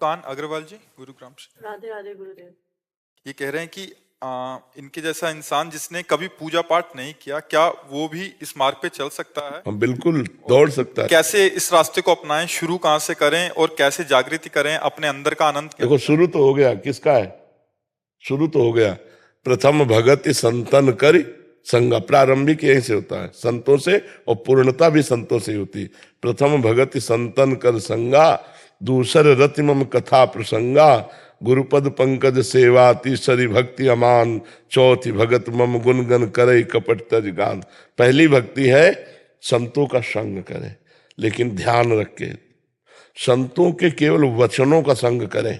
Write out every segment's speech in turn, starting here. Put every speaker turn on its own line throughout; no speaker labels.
कान अग्रवाल जी गुरुग्राम से।
राधे राधे गुरुदेव।
ये कह रहे हैं कि इनके जैसा इंसान जिसने कभी पूजा पाठ नहीं किया, क्या वो भी इस मार्ग पे चल सकता है?
हम बिल्कुल दौड़ सकता है।
कैसे इस रास्ते को अपनाएं, शुरू कहाँ से करें और कैसे जागृति करें, अपने अंदर का आनंद
देखो शुरू तो हो गया, किसका है? शुरू तो हो गया। प्रथम भगति संतन कर संगा, प्रारंभिक यहीं से होता है, संतों से, और पूर्णता भी संतों से ही होती है। प्रथम भगति संतन कर संगा, दूसर रति मम कथा प्रसंगा, गुरुपद पंकज सेवा, तीसरी भक्ति अमान, चौथी भगत मम गुणगन करे कपट तज गान। पहली भक्ति है संतों का संग करे, लेकिन ध्यान रख के संतों के केवल वचनों का संग करें,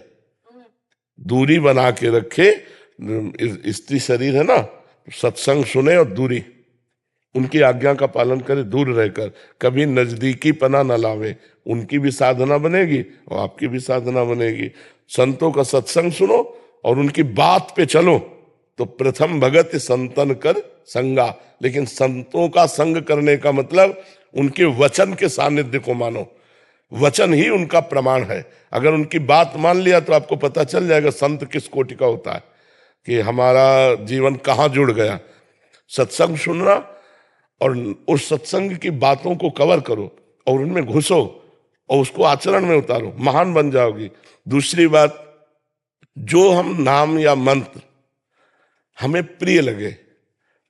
दूरी बना के रखे। स्त्री शरीर है ना, सत्संग सुने और दूरी, उनकी आज्ञा का पालन करे, दूर रहकर कभी नजदीकी पना न लावे। उनकी भी साधना बनेगी और आपकी भी साधना बनेगी। संतों का सत्संग सुनो और उनकी बात पे चलो, तो प्रथम भगत संतन कर संगा। लेकिन संतों का संग करने का मतलब उनके वचन के सानिध्य को मानो, वचन ही उनका प्रमाण है। अगर उनकी बात मान लिया तो आपको पता चल जाएगा संत किस कोटि का होता है, कि हमारा जीवन कहाँ जुड़ गया। सत्संग सुनना और उस सत्संग की बातों को कवर करो और उनमें घुसो और उसको आचरण में उतारो, महान बन जाओगी। दूसरी बात, जो हम नाम या मंत्र हमें प्रिय लगे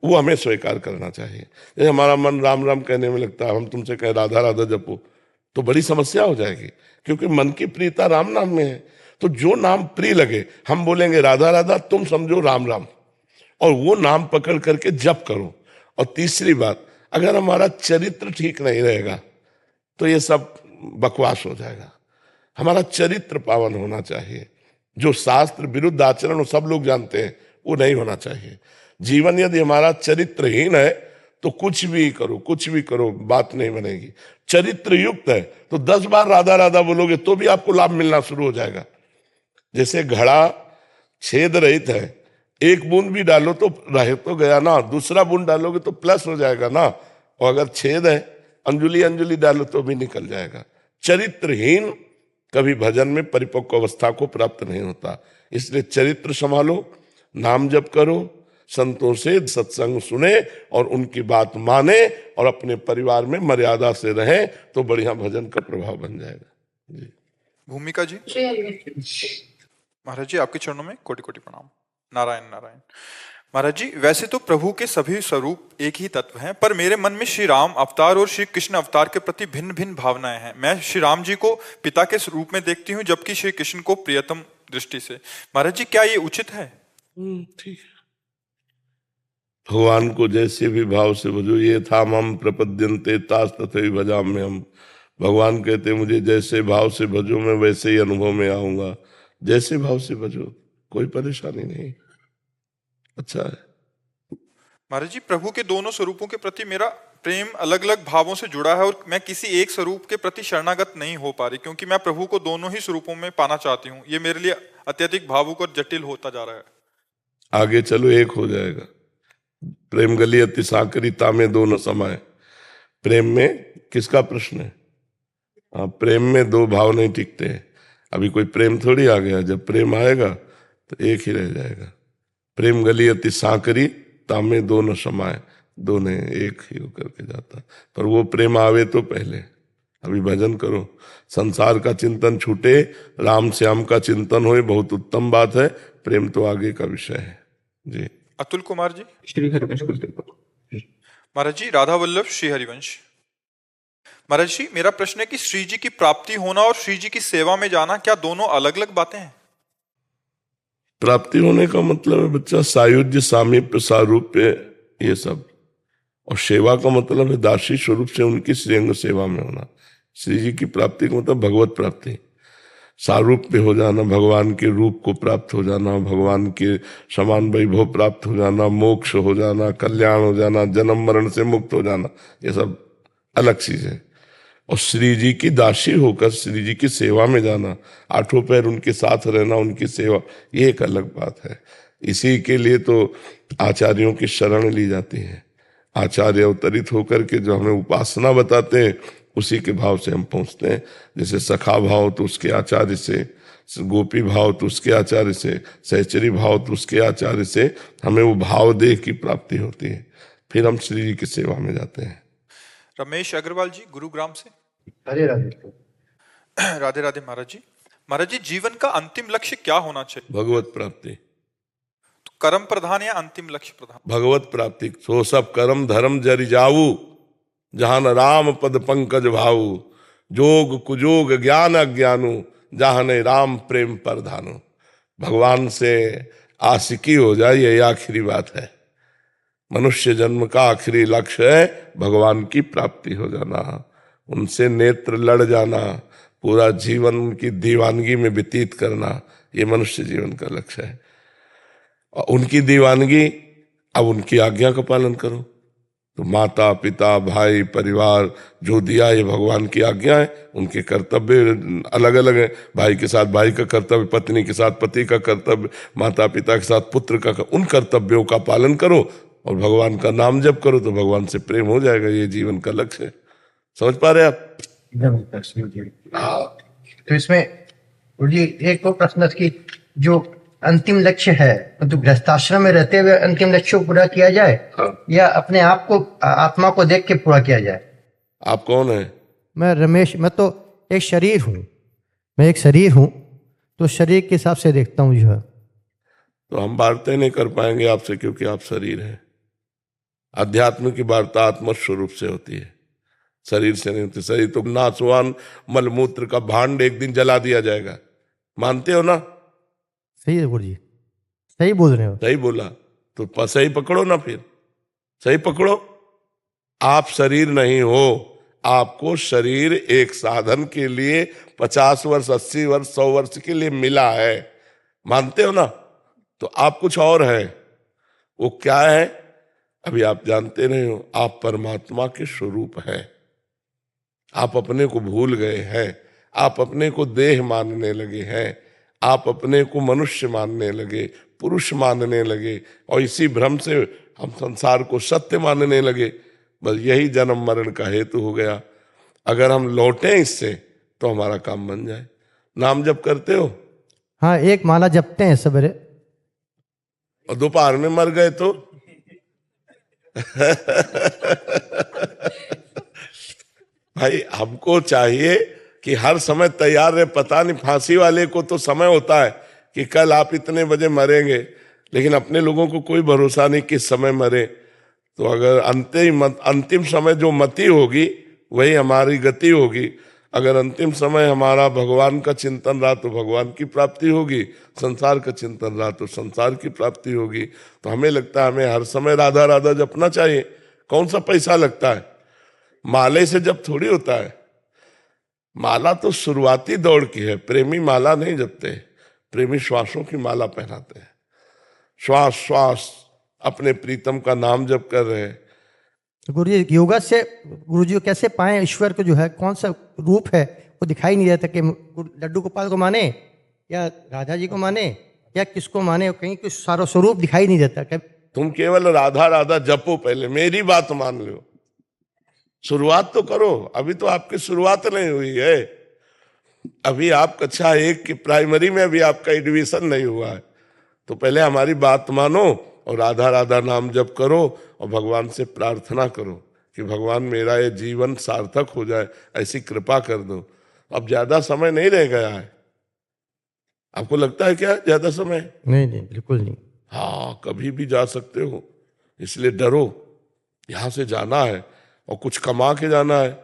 वो हमें स्वीकार करना चाहिए। जैसे हमारा मन राम राम कहने में लगता है, हम तुमसे कहें राधा राधा जपो, तो बड़ी समस्या हो जाएगी, क्योंकि मन की प्रियता राम नाम में है। तो जो नाम प्रिय लगे, हम बोलेंगे राधा राधा, तुम समझो राम राम, और वो नाम पकड़ करके जप करो। और तीसरी बात, अगर हमारा चरित्र ठीक नहीं रहेगा तो ये सब बकवास हो जाएगा। हमारा चरित्र पावन होना चाहिए। जो शास्त्र विरुद्ध आचरण वो सब लोग जानते हैं, वो नहीं होना चाहिए। जीवन यदि हमारा चरित्रहीन है तो कुछ भी करो, कुछ भी करो, बात नहीं बनेगी। चरित्र युक्त है तो 10 बार राधा राधा बोलोगे तो भी आपको लाभ मिलना शुरू हो जाएगा। जैसे घड़ा छेद रहित है, एक बूंद भी डालो तो रह तो गया ना, दूसरा बूंद डालोगे तो प्लस हो जाएगा ना, और अगर छेद है अंजुली अंजुली डालो तो भी निकल जाएगा। चरित्रहीन कभी भजन में परिपक्व अवस्था को प्राप्त नहीं होता। इसलिए चरित्र संभालो, नाम जप करो, संतों से सत्संग सुने और उनकी बात माने, और अपने परिवार में मर्यादा से रहें तो बढ़िया भजन का प्रभाव बन जाएगा। जी।
भूमिका जी। महाराज जी आपके चरणों में कोटि कोटि प्रणाम। नारायण नारायण। महाराज जी, वैसे तो प्रभु के सभी स्वरूप एक ही तत्व हैं, पर मेरे मन में श्री राम अवतार और श्री कृष्ण अवतार के प्रति भिन्न भिन्न भावनाएं हैं। मैं श्री राम जी को पिता के रूप में देखती हूँ, जबकि श्री कृष्ण को प्रियतम दृष्टि से। महाराज जी, क्या ये उचित है?
ठीक है। भगवान को जैसे भी भाव से भजो, ये था हम प्रपद्यन्ते तास तथैव भजाम्य हम। भगवान कहते मुझे जैसे भाव से भजो, मैं वैसे ही अनुभव में आऊंगा। जैसे भाव से भजो, कोई परेशानी नहीं, अच्छा है।
महाराज जी, प्रभु के दोनों स्वरूपों के प्रति मेरा प्रेम अलग अलग भावों से जुड़ा है, और मैं किसी एक स्वरूप के प्रति शरणागत नहीं हो पा रही, क्योंकि मैं प्रभु को दोनों ही स्वरूपों में पाना चाहती हूँ। ये मेरे लिए अत्यधिक भावुक और जटिल होता जा रहा है।
आगे चलो, एक हो जाएगा। प्रेम गली अति साकरी तामे दो न समाये। प्रेम में किसका प्रश्न है? हाँ, प्रेम में दो भाव नहीं टिकते हैं। अभी कोई प्रेम थोड़ी आ गया, जब प्रेम आएगा तो एक ही रह जाएगा। प्रेम गली अति साकरी तामे दो न समाये, दोनों एक ही होकर के जाता। पर वो प्रेम आवे तो पहले। अभी भजन करो, संसार का चिंतन छूटे, राम श्याम का चिंतन होए, बहुत उत्तम बात है। प्रेम तो आगे का विषय है। जी।
अतुल कुमार जी।
श्री हरिवंश।
महाराज जी, राधा वल्लभ श्री हरिवंश। महाराज जी, मेरा प्रश्न है कि श्री जी की प्राप्ति होना और श्री जी की सेवा में जाना, क्या दोनों अलग अलग बातें हैं?
प्राप्ति होने का मतलब है बच्चा सायुज्य, सामीप्य, सारूप्य, ये सब। और सेवा का मतलब है दासी स्वरूप से उनकी श्रीअंग सेवा में होना। श्री जी की प्राप्ति का मतलब भगवत प्राप्ति, सारूप्य हो जाना, भगवान के रूप को प्राप्त हो जाना, भगवान के समान वैभव प्राप्त हो जाना, मोक्ष हो जाना, कल्याण हो जाना, जन्म मरण से मुक्त हो जाना, ये सब अलग चीज है। और श्री जी की दासी होकर श्री जी की सेवा में जाना, आठों पैर उनके साथ रहना, उनकी सेवा, ये एक अलग बात है। इसी के लिए तो आचार्यों की शरण ली जाती है। आचार्य अवतरित होकर के जो हमें उपासना बताते हैं, उसी के भाव से हम पहुंचते हैं। जैसे सखा भाव तो उसके आचार्य से, गोपी भाव तो उसके आचार्य से, सहचरी भाव तो उसके आचार्य से हमें वो भाव देह की प्राप्ति होती है, फिर हम श्री जी की सेवा में जाते हैं।
रमेश अग्रवाल जी गुरुग्राम से।
हरे राधे।
राधे राधे महाराज जी। महाराज जी, जीवन का अंतिम लक्ष्य क्या होना चाहिए?
भगवत प्राप्ति।
तो कर्म प्रधान या अंतिम लक्ष्य प्रधान?
भगवत प्राप्ति। सो सब कर्म धर्म जरि जाऊ, जहान राम पद पंकज भाऊ, जोग कुजोग ज्ञान अज्ञानु, जहान राम प्रेम परधानु। भगवान से आशिकी हो जाए, यही आखिरी बात है। मनुष्य जन्म का आखिरी लक्ष्य है भगवान की प्राप्ति हो जाना, उनसे नेत्र लड़ जाना, पूरा जीवन उनकी दीवानगी में व्यतीत करना, ये मनुष्य जीवन का लक्ष्य है। और उनकी दीवानगी, अब उनकी आज्ञा का पालन करो। तो माता पिता भाई परिवार जो दिया, ये भगवान की आज्ञा है, उनके कर्तव्य अलग अलग है। भाई के साथ भाई का कर्तव्य, पत्नी के साथ पति का कर्तव्य, माता पिता के साथ पुत्र का, उन कर्तव्यों का पालन करो और भगवान का नाम जप करो, तो भगवान से प्रेम हो जाएगा। ये जीवन का लक्ष्य है। समझ पा रहे आप?
एकदम तो इसमें गुरु जी एक और प्रश्न कि जो अंतिम लक्ष्य है, तो गृहस्थाश्रम में रहते हुए अंतिम लक्ष्य को पूरा किया जाए, या अपने आप को, आत्मा को देख के पूरा किया जाए?
आप कौन है?
मैं रमेश, मैं तो एक शरीर हूँ, मैं एक शरीर हूँ, तो शरीर के हिसाब से देखता हूँ जो है।
तो हम वार्ता नहीं कर पाएंगे आपसे, क्योंकि आप शरीर हैं। अध्यात्म की वार्ता आत्म स्वरूप से होती है, शरीर से नहीं होती। शरीर तो नासवान मलमूत्र का भांड एक दिन जला दिया जाएगा, मानते हो ना?
सही है गुरु जी, सही बोल रहे हो।
सही बोला तो सही पकड़ो ना, फिर सही पकड़ो। आप शरीर नहीं हो, आपको शरीर एक साधन के लिए 50 वर्ष 80 वर्ष 100 वर्ष के लिए मिला है, मानते हो ना? तो आप कुछ और है। वो क्या है अभी आप जानते नहीं हो। आप परमात्मा के स्वरूप हैं। आप अपने को भूल गए हैं, आप अपने को देह मानने लगे हैं, आप अपने को मनुष्य मानने लगे, पुरुष मानने लगे, और इसी भ्रम से हम संसार को सत्य मानने लगे। बस यही जन्म मरण का हेतु हो गया। अगर हम लौटें इससे तो हमारा काम बन जाए। नाम जप करते हो?
हाँ, एक माला जपते हैं सवेरे।
और दोपहर में मर गए तो भाई हमको चाहिए कि हर समय तैयार रहे। पता नहीं, फांसी वाले को तो समय होता है कि कल आप इतने बजे मरेंगे, लेकिन अपने लोगों को कोई भरोसा नहीं किस समय मरे। तो अगर अंतिम समय जो मति होगी वही हमारी गति होगी। अगर अंतिम समय हमारा भगवान का चिंतन रहा तो भगवान की प्राप्ति होगी, संसार का चिंतन रहा तो संसार की प्राप्ति होगी। तो हमें लगता है हमें हर समय राधा राधा जपना चाहिए। कौन सा पैसा लगता है? माले से जब थोड़ी होता है। माला तो शुरुआती दौड़ की है। प्रेमी माला नहीं जपते, प्रेमी श्वासों की माला पहनाते हैं। श्वास श्वास अपने प्रीतम का नाम जप कर रहे हैं।
तो गुरु जी, योगा से गुरु जी कैसे पाए ईश्वर को, जो है कौन सा रूप है वो दिखाई नहीं देता कि लड्डू गोपाल को माने या राधा जी को माने या किसको माने, कहीं कुछ सारा स्वरूप दिखाई नहीं देता।
तुम केवल राधा राधा जपो, पहले मेरी बात मान लो, शुरुआत तो करो। अभी तो आपकी शुरुआत नहीं हुई है। अभी आप कक्षा 1 की प्राइमरी में अभी आपका एडमिशन नहीं हुआ है। तो पहले हमारी बात मानो और राधा राधा नाम जप करो और भगवान से प्रार्थना करो कि भगवान मेरा ये जीवन सार्थक हो जाए, ऐसी कृपा कर दो। अब ज्यादा समय नहीं रह गया है। आपको लगता है क्या ज्यादा समय?
नहीं नहीं, बिल्कुल नहीं।
हाँ, कभी भी जा सकते हो, इसलिए डरो। यहां से जाना है और कुछ कमा के जाना है।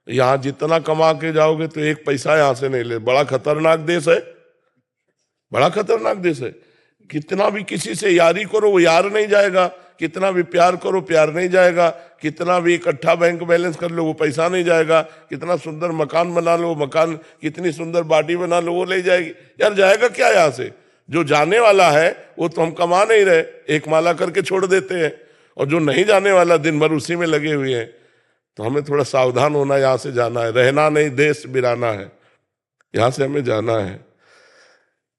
यहां जितना कमा के जाओगे तो एक पैसा यहां से नहीं ले। बड़ा खतरनाक देश है, बड़ा खतरनाक देश है। कितना भी किसी से यारी करो वो यार नहीं जाएगा, कितना भी प्यार करो प्यार नहीं जाएगा, कितना भी इकट्ठा बैंक बैलेंस कर लो वो पैसा नहीं जाएगा, कितना सुंदर मकान बना लो मकान, कितनी सुंदर बाटी बना लो वो ले जाएगी। यार जाएगा क्या यहाँ से? जो जाने वाला है वो तो हम कमा नहीं रहे, एक माला करके छोड़ देते हैं, और जो नहीं जाने वाला दिन भर उसी में लगे हुए हैं। तो हमें थोड़ा सावधान होना, यहाँ से जाना है, रहना नहीं, देश बिराना है, यहाँ से हमें जाना है।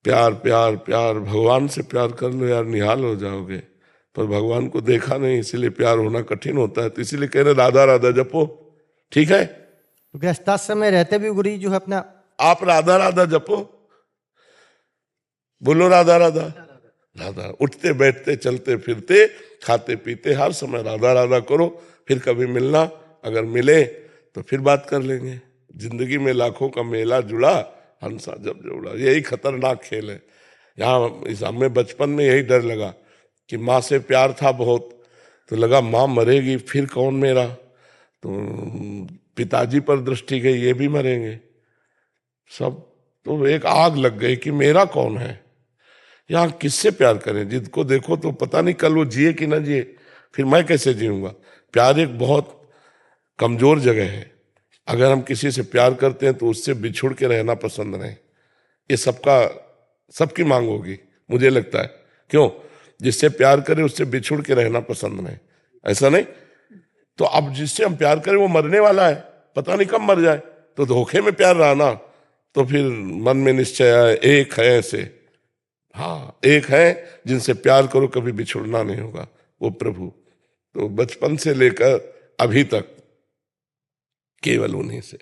प्यार प्यार प्यार, भगवान से प्यार कर लो यार, निहाल हो जाओगे। पर भगवान को देखा नहीं, इसीलिए प्यार होना कठिन होता है। तो इसीलिए कह रहे राधा राधा जपो, ठीक है?
तो गृहस्थाश्रम में रहते भी गुरु जी जो है अपना
आप राधा राधा जपो। बोलो राधा राधा। राधा उठते बैठते चलते फिरते खाते पीते हर समय राधा राधा करो। फिर कभी मिलना, अगर मिले तो फिर बात कर लेंगे। जिंदगी में लाखों का मेला जुड़ा, हंसा जब जोड़ा, यही खतरनाक खेल है। यहाँ इस हमें बचपन में यही डर लगा कि माँ से प्यार था बहुत, तो लगा माँ मरेगी फिर कौन मेरा, तो पिताजी पर दृष्टि गई, ये भी मरेंगे सब। तो एक आग लग गई कि मेरा कौन है, यहाँ किससे प्यार करें। जिसको देखो तो पता नहीं कल वो जिए कि ना जिए, फिर मैं कैसे जीऊंगा। प्यार एक बहुत कमजोर जगह है। अगर हम किसी से प्यार करते हैं तो उससे बिछुड़ के रहना पसंद नहीं, ये सबकी मांग होगी मुझे लगता है। क्यों? जिससे प्यार करे उससे बिछुड़ के रहना पसंद नहीं, ऐसा नहीं। तो अब जिससे हम प्यार करें वो मरने वाला है, पता नहीं कब मर जाए, तो धोखे में प्यार रहा ना। तो फिर मन में निश्चय है एक है ऐसे, हाँ एक है जिनसे प्यार करो कभी बिछुड़ना नहीं होगा, वो प्रभु। तो बचपन से लेकर अभी तक केवल उन्हीं से,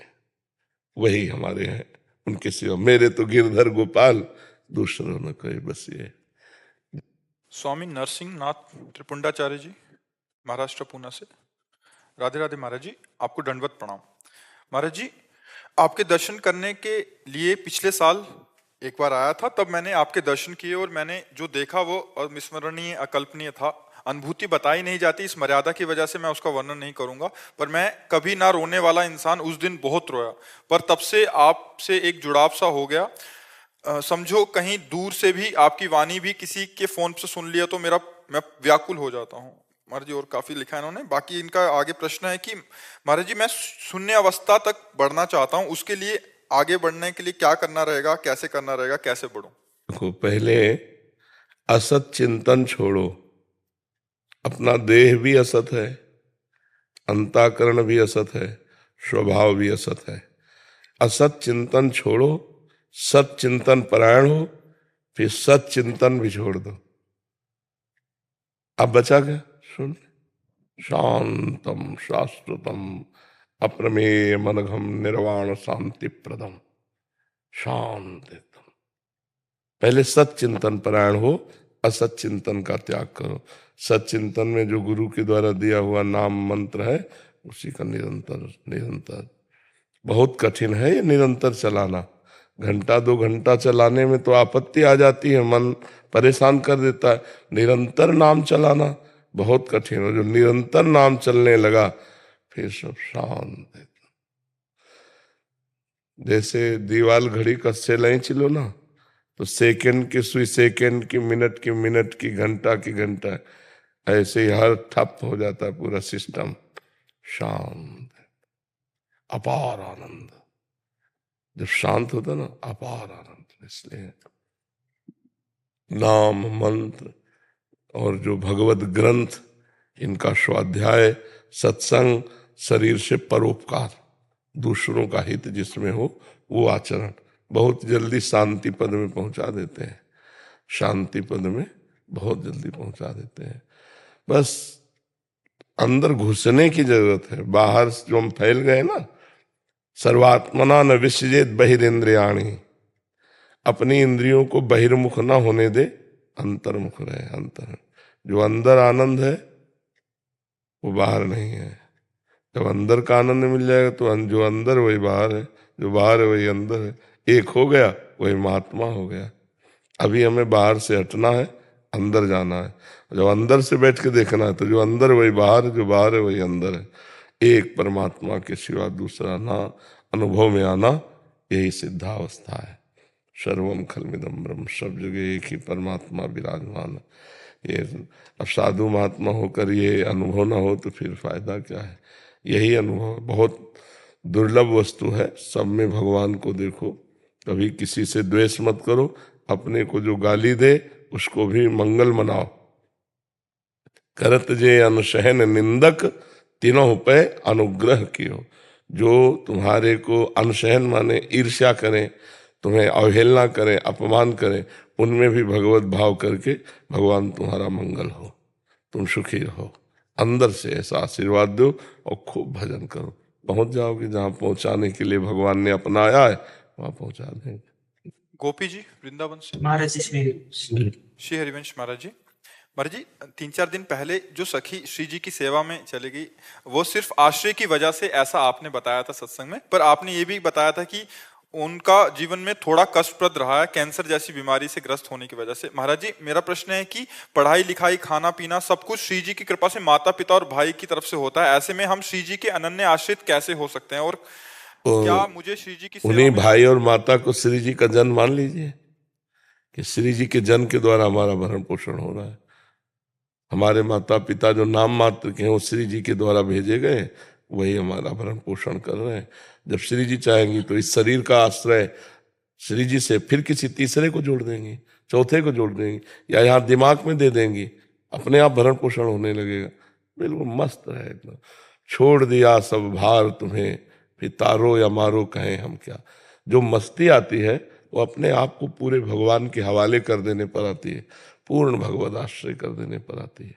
वही हमारे हैं, उनके सिवा मेरे तो गिरधर गोपाल, दूसरों न कोई बस ये।
स्वामी नरसिंह नाथ त्रिपुंडाचार्य जी, महाराष्ट्र पूना से। राधे राधे महाराज जी, आपको दंडवत प्रणाम। महाराज जी, आपके दर्शन करने के लिए पिछले साल एक बार आया था, तब मैंने आपके दर्शन किए और मैंने जो देखा वो अविस्मरणीय अकल्पनीय था। अनुभूति बताई नहीं जाती, इस मर्यादा की वजह से मैं उसका वर्णन नहीं करूंगा, पर मैं कभी ना रोने वाला इंसान उस दिन बहुत रोया, पर तब से आपसे एक जुड़ाव सा हो गया। समझो कहीं दूर से भी आपकी वाणी भी किसी के फोन से सुन लिया तो मैं व्याकुल हो जाता हूँ। महाराज जी और काफी लिखा है इन्होंने। बाकी इनका आगे प्रश्न है कि महाराज जी मैं शून्य अवस्था तक बढ़ना चाहता हूँ, उसके लिए आगे बढ़ने के लिए क्या करना रहेगा, कैसे करना रहेगा, कैसे बढ़ूं?
देखो, पहले असत चिंतन छोड़ो। अपना देह भी असत है, अंतःकरण भी असत है, स्वभाव भी असत है। असत चिंतन छोड़ो, सत चिंतन परायण हो, फिर सत चिंतन भी छोड़ दो। अब बचा क्या? सुन, शांतम शाश्वतम अप्रमेय मनघम निर्वाण शांति प्रदम, शांत एकदम। पहले सत चिंतन परायण हो, असत चिंतन का त्याग करो। सत चिंतन में जो गुरु के द्वारा दिया हुआ नाम मंत्र है उसी का निरंतर निरंतर, बहुत कठिन है ये निरंतर चलाना। घंटा 2 घंटा चलाने में तो आपत्ति आ जाती है, मन परेशान कर देता है। निरंतर नाम चलाना बहुत कठिन है। जो निरंतर नाम चलने लगा फिर सब शांत है। जैसे दीवाल घड़ी का सेलाई चिलो ना, तो सेकंड की सुई सेकंड की, मिनट की मिनट की, घंटा की घंटा, ऐसे ही हर ठप हो जाता है पूरा सिस्टम। शांत, अपार आनंद। जब शांत होता ना, अपार आनंद। इसलिए नाम मंत्र और जो भगवत ग्रंथ, इनका स्वाध्याय, सत्संग, शरीर से परोपकार, दूसरों का हित जिसमें हो वो आचरण बहुत जल्दी शांति पद में पहुंचा देते हैं। शांति पद में बहुत जल्दी पहुंचा देते हैं। बस अंदर घुसने की जरूरत है। बाहर जो हम फैल गए ना, सर्वात्मना न विसृजेत बहिरेंद्रियाणि, अपनी इंद्रियों को बहिर्मुख ना होने दे, अंतर्मुख रहे। अंतर, जो अंदर आनंद है वो बाहर नहीं है। जब अंदर का आनंद मिल जाएगा तो जो अंदर वही बाहर है, जो बाहर है वही अंदर है। एक हो गया वही महात्मा हो गया। अभी हमें बाहर से हटना है, अंदर जाना है। जब अंदर से बैठ के देखना है तो जो अंदर वही बाहर है, जो बाहर है वही अंदर है। एक परमात्मा के सिवा दूसरा ना अनुभव में आना, यही सिद्धावस्था है। सर्वम खलमिदम ब्रह्म, सब जगह एक ही परमात्मा विराजमान। ये अब साधु महात्मा होकर ये अनुभव ना हो तो फिर फायदा क्या है। यही अनुभव बहुत दुर्लभ वस्तु है। सब में भगवान को देखो। कभी किसी से द्वेष मत करो। अपने को जो गाली दे उसको भी मंगल मनाओ। करत जे अनुसहन निंदक, तीनों पे अनुग्रह कियो। जो तुम्हारे को अनुसहन माने ईर्ष्या करें, तुम्हें अवहेलना करें, अपमान करें, उनमें भी भगवत भाव करके भगवान तुम्हारा मंगल हो, तुम सुखी रहो। अंदर से ऐसा आशीर्वाद दो और खूब भजन करो। पहुंच जाओगे जहां पहुंचाने के लिए भगवान ने अपनाया है, वहां पहुंचा देंगे।
गोपी जी वृंदावन से।
महाराज जी
श्री हरिवंश महाराज जी। महाराज जी 3-4 दिन पहले जो सखी श्री जी की सेवा में चली गई, वो सिर्फ आश्रय की वजह से, ऐसा आपने बताया था सत्संग में, पर आपने ये भी बताया था कि उनका जीवन में थोड़ा कष्टप्रद रहा है कैंसर जैसी बीमारी से ग्रस्त होने की वजह से। महाराज जी मेरा प्रश्न है कि पढ़ाई लिखाई खाना पीना सब कुछ श्री जी की कृपा से माता पिता और भाई की तरफ से होता है, ऐसे में हम श्री जी के अनन्य आश्रित कैसे हो सकते हैं? और क्या मुझे श्री जी की सेवा
उन्हीं
में...
भाई और माता को श्री जी का जन्म मान लीजिए कि श्री जी के जन्म के द्वारा हमारा भरण पोषण हो रहा है। हमारे माता पिता जो नाम मात्र के हैं वो श्री जी के द्वारा भेजे गए, वही हमारा भरण पोषण कर रहे हैं। जब श्री जी चाहेंगी तो इस शरीर का आश्रय श्री जी से फिर किसी तीसरे को जोड़ देंगी, चौथे को जोड़ देंगी, या यहाँ दिमाग में दे देंगी, अपने आप भरण पोषण होने लगेगा। बिल्कुल मस्त है एकदम। छोड़ दिया सब भार तुम्हें, फिर तारो या मारो कहें हम क्या। जो मस्ती आती है वो अपने आप को पूरे भगवान के हवाले कर देने पर आती है, पूर्ण भगवत आश्रय कर देने पर आती है।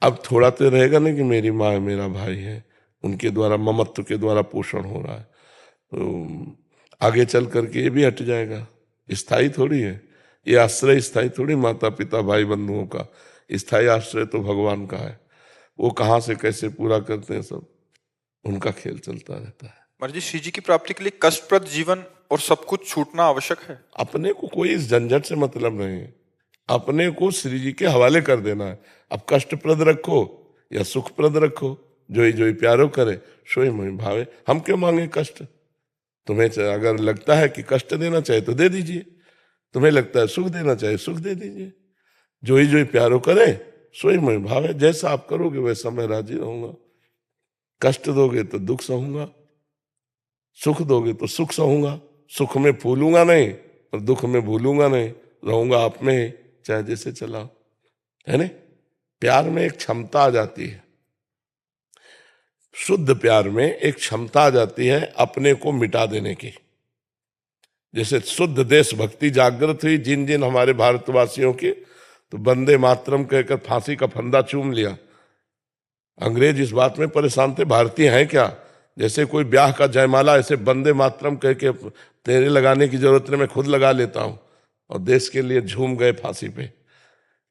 अब थोड़ा तो रहेगा ना कि मेरी माँ है, मेरा भाई है, उनके द्वारा ममत्व के द्वारा पोषण हो रहा है, तो आगे चल करके ये भी हट जाएगा। स्थायी थोड़ी है ये आश्रय, स्थायी थोड़ी माता पिता भाई बंधुओं का। स्थायी आश्रय तो भगवान का है, वो कहाँ से कैसे पूरा करते हैं सब उनका खेल चलता रहता है।
महाराज जी श्री जी की प्राप्ति के लिए कष्टप्रद जीवन और सब कुछ छूटना आवश्यक है।
अपने को कोई इस झंझट से मतलब नहीं है, अपने को श्री जी के हवाले कर देना है। अब कष्टप्रद रखो या सुखप्रद रखो, जो ही प्यारो करे सोई मोहि भावे। हम क्यों मांगे कष्ट? तुम्हें अगर लगता है कि कष्ट देना चाहिए तो दे दीजिए, तुम्हें लगता है सुख देना चाहिए सुख दे दीजिए। जो ही प्यारो करे सोई मोहि भावे। जैसा आप करोगे वैसा मैं राजी रहूंगा। कष्ट दोगे तो दुख सहूंगा, सुख दोगे तो सुख सहूंगा। सुख में फूलूंगा नहीं और दुख में भूलूंगा नहीं, रहूंगा आप में ही, चाहे जैसे चलाओ, है ना। प्यार में एक क्षमता आ जाती है, शुद्ध प्यार में एक क्षमता आ जाती है अपने को मिटा देने की। जैसे शुद्ध देशभक्ति जागृत हुई जिन जिन हमारे भारतवासियों की, तो वंदे मातरम कहकर फांसी का फंदा चूम लिया। अंग्रेज इस बात में परेशान थे, भारतीय हैं क्या? जैसे कोई ब्याह का जयमाला ऐसे वंदे मातरम कह के तेरे लगाने की जरूरत नहीं, मैं खुद लगा लेता हूं, और देश के लिए झूम गए फांसी पे।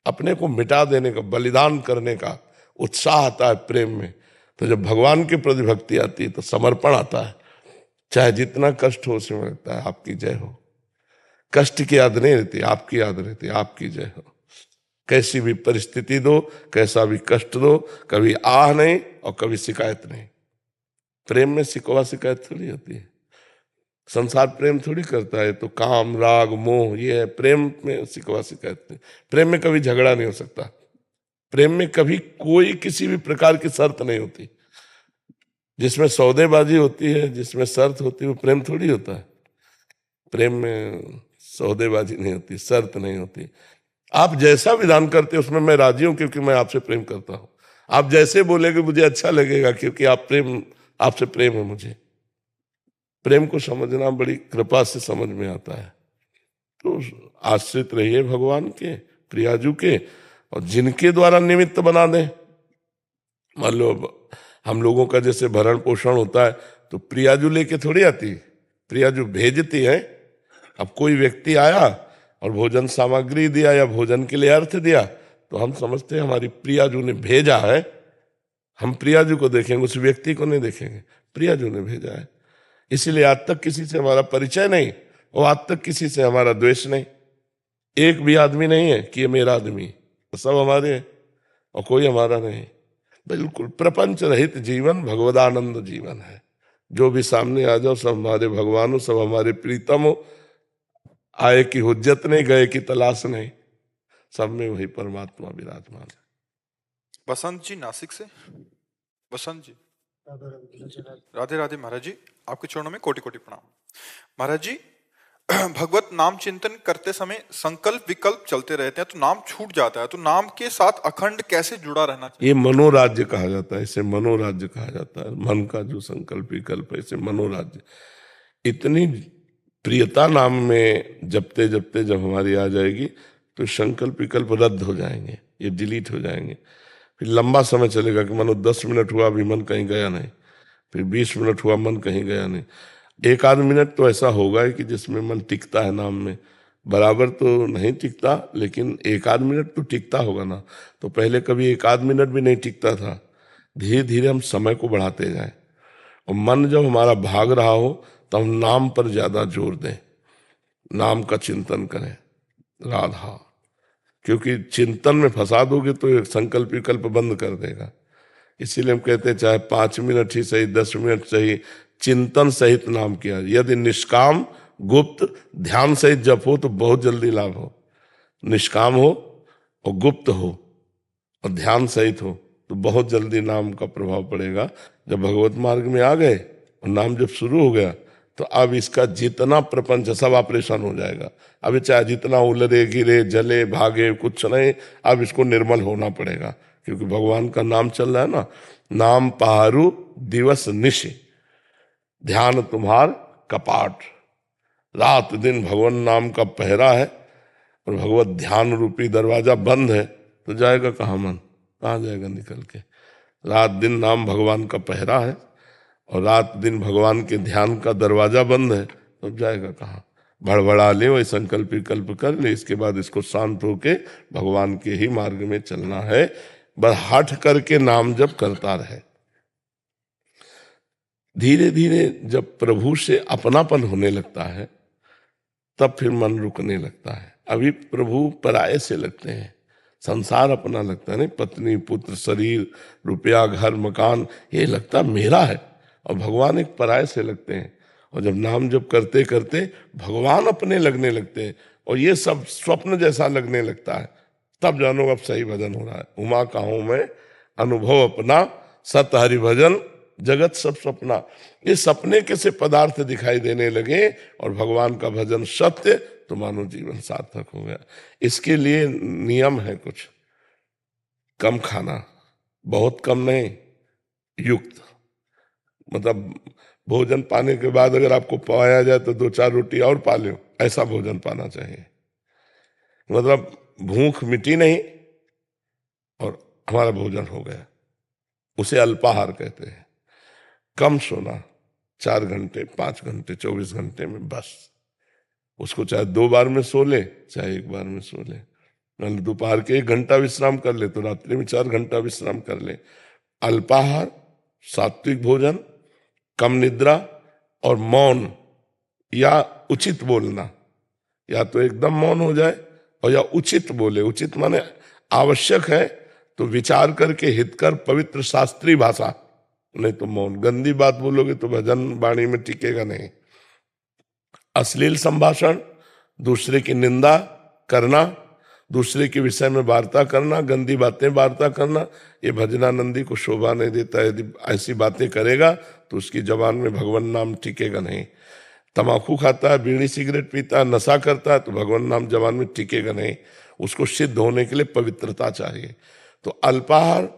अपने को मिटा देने का, बलिदान करने का उत्साह आता है प्रेम में। तो जब भगवान के प्रति भक्ति आती है तो समर्पण आता है। चाहे जितना कष्ट हो, उसमें लगता है आपकी जय हो। कष्ट की याद नहीं रहती, आपकी याद रहती है, आपकी जय हो। कैसी भी परिस्थिति दो, कैसा भी कष्ट दो, कभी आह नहीं और कभी शिकायत नहीं। प्रेम में शिकवा शिकायत थोड़ी होती है। संसार प्रेम थोड़ी करता है, तो काम राग मोह ये है। प्रेम में शिकवा शिकायत नहीं। प्रेम में कभी झगड़ा नहीं हो सकता। प्रेम में कभी कोई किसी भी प्रकार की शर्त नहीं होती। जिसमें सौदेबाजी होती है, जिसमें शर्त होती है, वो प्रेम थोड़ी होता है। प्रेम में सौदेबाजी नहीं होती, शर्त नहीं होती। आप जैसा विधान करते उसमें मैं राजी हूं, क्योंकि मैं आपसे प्रेम करता हूं। आप जैसे बोलेंगे मुझे अच्छा लगेगा, क्योंकि आपसे प्रेम है मुझे। प्रेम को समझना बड़ी कृपा से समझ में आता है। तो आश्रित रहिए भगवान के, प्रियाजू के, और जिनके द्वारा निमित्त बना दें। मान लो हम लोगों का जैसे भरण पोषण होता है तो प्रियाजू लेके थोड़ी आती, प्रियाजू भेजती है। अब कोई व्यक्ति आया और भोजन सामग्री दिया या भोजन के लिए अर्थ दिया, तो हम समझते हैं हमारी प्रियाजू ने भेजा है। हम प्रियाजू को देखेंगे, उस व्यक्ति को नहीं देखेंगे। प्रियाजू ने भेजा है, इसीलिए आज तक किसी से हमारा परिचय नहीं, और आज तक किसी से हमारा द्वेष नहीं। एक भी आदमी नहीं है कि ये मेरा आदमी, तो सब हमारे हैं और कोई हमारा नहीं। बिल्कुल प्रपंच रहित जीवन भगवदानंद जीवन है। जो भी सामने आ जाओ सब हमारे भगवान हो, सब हमारे प्रीतम हो। आए की हुज्जत नहीं, गए की तलाश नहीं, सब में वही परमात्मा विराजमान है।
बसंत जी नासिक से। बसंत जी राधे राधे। महाराज जी आपके चरणों में कोटि कोटि प्रणाम। महाराज जी भगवत नाम चिंतन करते समय संकल्प विकल्प चलते रहते हैं तो नाम छूट जाता है, तो नाम के साथ अखंड कैसे जुड़ा रहना चाहिए?
ये मनोराज्य कहा जाता है, इसे मनोराज्य कहा जाता है। मन का जो संकल्प विकल्प है, इसे मनोराज्य। इतनी प्रियता नाम में जपते जपते जब हमारी आ जाएगी तो संकल्प विकल्प रद्द हो जाएंगे, ये डिलीट हो जाएंगे। फिर लंबा समय चलेगा कि मानो 10 मिनट हुआ अभी मन कहीं गया नहीं, फिर 20 मिनट हुआ मन कहीं गया नहीं। एक आध मिनट तो ऐसा होगा कि जिसमें मन टिकता है नाम में, बराबर तो नहीं टिकता, लेकिन एक आध मिनट तो टिकता होगा ना। तो पहले कभी एक आध मिनट भी नहीं टिकता था। धीरे धीरे हम समय को बढ़ाते जाएं, और मन जब हमारा भाग रहा हो तो हम नाम पर ज्यादा जोर दें, नाम का चिंतन करें, राधा। क्योंकि चिंतन में फंसा दोगे तो एक संकल्प विकल्प बंद कर देगा। इसीलिए हम कहते हैं चाहे 5 मिनट ही सही, 10 मिनट सही, चिंतन सहित नाम किया। यदि निष्काम गुप्त ध्यान सहित जप हो तो बहुत जल्दी लाभ हो। निष्काम हो और गुप्त हो और ध्यान सहित हो तो बहुत जल्दी नाम का प्रभाव पड़ेगा। जब भगवत मार्ग में आ गए और नाम जब शुरू हो गया तो अब इसका जितना प्रपंच सब ऑपरेशन हो जाएगा। अब चाहे जितना उलरे गिरे जले भागे कुछ नहीं, अब इसको निर्मल होना पड़ेगा, क्योंकि भगवान का नाम चल रहा है ना। नाम पहारू दिवस निश, ध्यान तुम्हार कपाट। रात दिन भगवान नाम का पहरा है और भगवत ध्यान रूपी दरवाजा बंद है तो जाएगा कहाँ मन, कहाँ जाएगा निकल के। रात दिन नाम भगवान का पहरा है और रात दिन भगवान के ध्यान का दरवाजा बंद है तो जाएगा कहाँ। भड़बड़ा ले, वही संकल्प विकल्प कर ले, इसके बाद इसको शांत होके भगवान के ही मार्ग में चलना है। बस हट करके नाम जप करता रहे। धीरे धीरे जब प्रभु से अपनापन होने लगता है तब फिर मन रुकने लगता है। अभी प्रभु पराये से लगते हैं, संसार अपना लगता है, नहीं पत्नी पुत्र शरीर रुपया घर मकान ये लगता मेरा है, और भगवान एक पराये से लगते हैं। और जब नाम जप करते करते भगवान अपने लगने लगते हैं और ये सब स्वप्न जैसा लगने लगता है, तब जानो अब सही भजन हो रहा है। उमा का हूं मैं अनुभव अपना, सत हरि भजन जगत सब सपना। ये सपने कैसे पदार्थ दिखाई देने लगे और भगवान का भजन सत्य, तो मानो जीवन सार्थक हो गया। इसके लिए नियम है कुछ, कम खाना, बहुत कम नहीं, युक्त। मतलब भोजन पाने के बाद अगर आपको पाया जाए तो 2-4 रोटी और पा लो, ऐसा भोजन पाना चाहिए। मतलब भूख मिटी नहीं और हमारा भोजन हो गया, उसे अल्पाहार कहते हैं। कम सोना, 4 घंटे 5 घंटे 24 घंटे में बस। उसको चाहे 2 बार में सो ले चाहे 1 बार में सो ले। दोपहर के 1 घंटा विश्राम कर ले तो रात्रि में 4 घंटा विश्राम कर ले। अल्पाहार, सात्विक भोजन, कम निद्रा और मौन या उचित बोलना। या तो एकदम मौन हो जाए और या उचित बोले। उचित माने आवश्यक है तो विचार करके हितकर पवित्र शास्त्रीय भाषा, नहीं तो मौन। गंदी बात बोलोगे तो भजन वाणी में टिकेगा नहीं। अश्लील संभाषण, दूसरे की निंदा करना, दूसरे के विषय में वार्ता करना, गंदी बातें वार्ता करना, ये भजनानंदी को शोभा नहीं देता। यदि ऐसी बातें करेगा तो उसकी जबान में भगवान नाम टिकेगा नहीं। तमाकू खाता है, बीड़ी सिगरेट पीता है, नशा करता है तो भगवान नाम जबान में टिकेगा नहीं। उसको सिद्ध होने के लिए पवित्रता चाहिए। तो अल्पाहार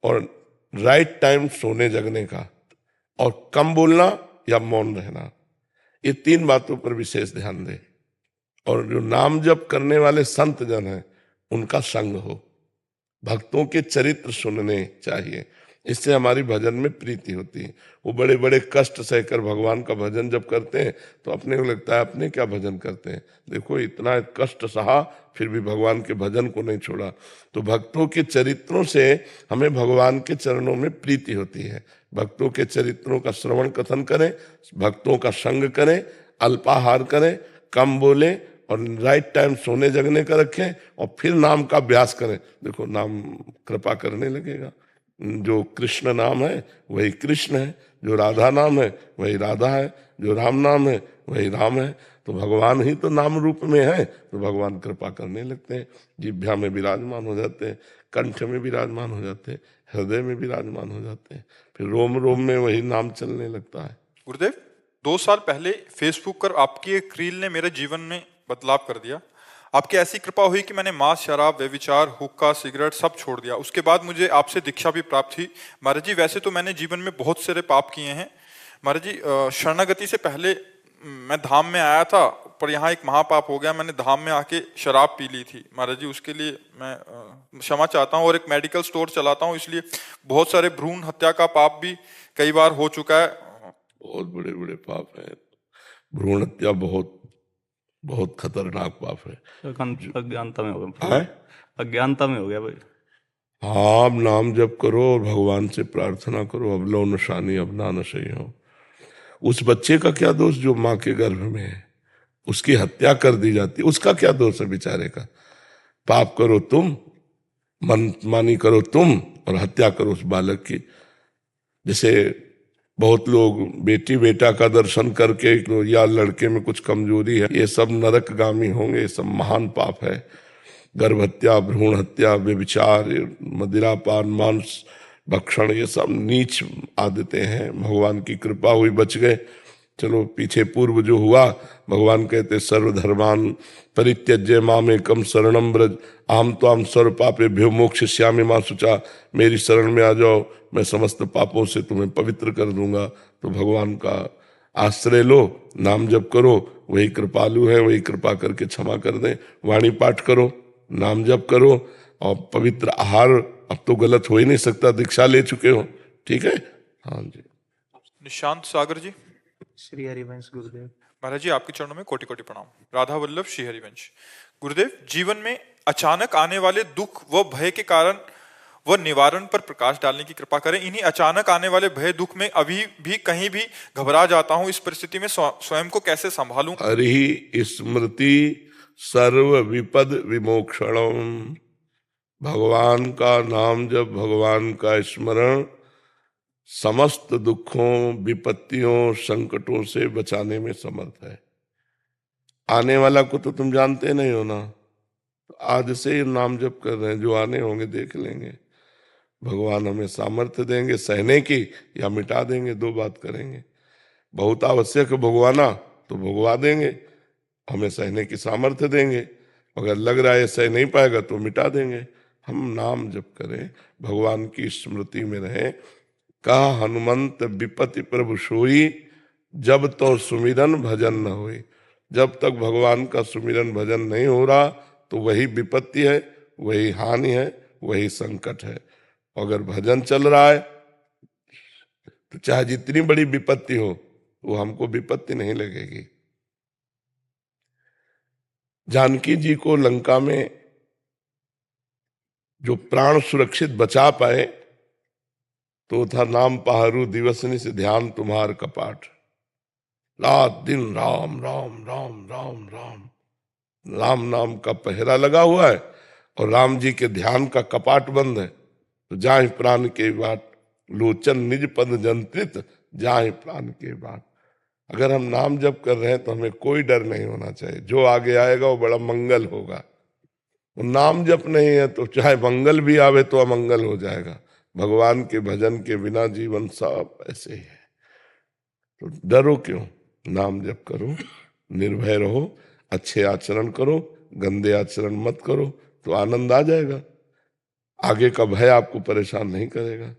और राइट टाइम सोने जगने का, और कम बोलना या मौन रहना, ये 3 बातों पर विशेष ध्यान दें। और जो नाम जप करने वाले संत जन हैं उनका संग हो, भक्तों के चरित्र सुनने चाहिए, इससे हमारी भजन में प्रीति होती है। वो बड़े बड़े कष्ट सहकर भगवान का भजन जब करते हैं तो अपने को लगता है अपने क्या भजन करते हैं, देखो इतना कष्ट सहा फिर भी भगवान के भजन को नहीं छोड़ा। तो भक्तों के चरित्रों से हमें भगवान के चरणों में प्रीति होती है। भक्तों के चरित्रों का श्रवण कथन करें, भक्तों का संग करें, अल्पाहार करें, कम बोले और राइट टाइम सोने जगने का रखें, और फिर नाम का अभ्यास करें। देखो नाम कृपा करने लगेगा। जो कृष्ण नाम है वही कृष्ण है, जो राधा नाम है वही राधा है, जो राम नाम है वही राम है। तो भगवान ही तो नाम रूप में है, तो भगवान कृपा करने लगते हैं, जिह्वा में विराजमान हो जाते हैं, कंठ में विराजमान हो जाते हैं, हृदय में विराजमान हो जाते हैं, फिर रोम रोम में वही नाम चलने लगता है।
गुरुदेव, 2 साल पहले फेसबुक पर आपकी एक रील ने मेरे जीवन में बदलाव कर दिया। आपकी ऐसी कृपा हुई कि मैंने मांस, शराब, व्यभिचार, हुक्का, सिगरेट सब छोड़ दिया। उसके बाद मुझे आपसे दीक्षा भी प्राप्त हुई। महाराज जी, वैसे तो मैंने जीवन में बहुत सारे पाप किए हैं महाराज जी। शरणागति से पहले मैं धाम में आया था, पर यहाँ एक महापाप हो गया, मैंने धाम में आके शराब पी ली थी महाराज जी। उसके लिए मैं क्षमा चाहता हूँ। और एक मेडिकल स्टोर चलाता हूँ, इसलिए बहुत सारे भ्रूण हत्या का पाप भी कई बार हो चुका है।
बहुत बड़े बड़े पाप हैं। भ्रूण हत्या बहुत बहुत खतरनाक पाप है।
अज्ञानता में हो गया,
हैं?
अज्ञानता में हो गया भाई।
हाँ, अब नाम जप करो और भगवान से प्रार्थना करो, अब लो नशानी अब ना नशे हो। उस बच्चे का क्या दोष जो माँ के गर्भ में है, उसकी हत्या कर दी जाती, उसका क्या दोष है बेचारे का? पाप करो तुम, मन मानी करो तुम, और हत्या करो उस बालक की। जैसे बहुत लोग बेटी बेटा का दर्शन करके या लड़के में कुछ कमजोरी है, ये सब नरकगामी होंगे, ये सब महान पाप है। गर्भ हत्या, भ्रूण हत्या, व्यभिचार, मदिरापान, मांस भक्षण, ये सब नीच आदतें हैं। भगवान की कृपा हुई बच गए। चलो पीछे पूर्व जो हुआ, भगवान कहते सर्वधर्मान परित्यज्य मामेकम शरणम ब्रज आम त्वाम सर्व पापेभ्यो मोक्षयिष्यामि मा शुचा। मेरी शरण में आ जाओ, मैं समस्त पापों से तुम्हें पवित्र कर दूंगा। तो भगवान का आश्रय लो, नाम जप करो, वही कृपालु है, वही कृपा करके क्षमा कर दें। वाणी पाठ करो, नाम जप करो, और पवित्र आहार अब तो गलत हो ही नहीं सकता, दीक्षा ले चुके हो, ठीक है। हाँ जी।
निशांत सागर जी।
श्री हरिवंश गुरुदेव।
महाराज जी आपके चरणों में कोटि कोटि प्रणाम। राधा वल्लभ श्री हरिवंश। गुरुदेव, जीवन में अचानक आने वाले दुख व भय के कारण व निवारण पर प्रकाश डालने की कृपा करें। इन्हीं अचानक आने वाले भय दुख में अभी भी कहीं भी घबरा जाता हूं, इस परिस्थिति में स्वयं को कैसे संभालूं?
हरि स्मृति सर्व विपद विमोक्षणम। भगवान का नाम जब, भगवान का स्मरण समस्त दुखों, विपत्तियों, संकटों से बचाने में समर्थ है। आने वाला को तो तुम जानते नहीं हो ना, तो आज से ही नाम जप कर रहे हैं, जो आने होंगे देख लेंगे। भगवान हमें सामर्थ्य देंगे सहने की, या मिटा देंगे, दो बात करेंगे। बहुत आवश्यक भगवाना तो भगवा देंगे, हमें सहने की सामर्थ्य देंगे। अगर लग रहा है सह नहीं पाएगा तो मिटा देंगे। हम नाम जप करें, भगवान की स्मृति में रहें। कहा हनुमंत विपत्ति प्रभु सोई, जब तो सुमिरन भजन न होई। जब तक भगवान का सुमिरन भजन नहीं हो रहा तो वही विपत्ति है, वही हानि है, वही संकट है। अगर भजन चल रहा है तो चाहे जितनी बड़ी विपत्ति हो, वो हमको विपत्ति नहीं लगेगी। जानकी जी को लंका में जो प्राण सुरक्षित बचा पाए तो था नाम पहारू दिवसनी से ध्यान तुम्हार कपाट। रात दिन राम राम राम राम राम राम नाम का पहरा लगा हुआ है, और राम जी के ध्यान का कपाट बंद है। तो जाहि प्राण के बाट लोचन निज पद जंत्रित, जाहि प्राण के बाट। अगर हम नाम जप कर रहे हैं तो हमें कोई डर नहीं होना चाहिए। जो आगे आएगा वो बड़ा मंगल होगा। वो नाम जप नहीं है तो चाहे मंगल भी आवे तो अमंगल हो जाएगा। भगवान के भजन के बिना जीवन सब ऐसे ही है। तो डरो क्यों, नाम जप करो, निर्भय रहो, अच्छे आचरण करो, गंदे आचरण मत करो, तो आनंद आ जाएगा। आगे का भय आपको परेशान नहीं करेगा।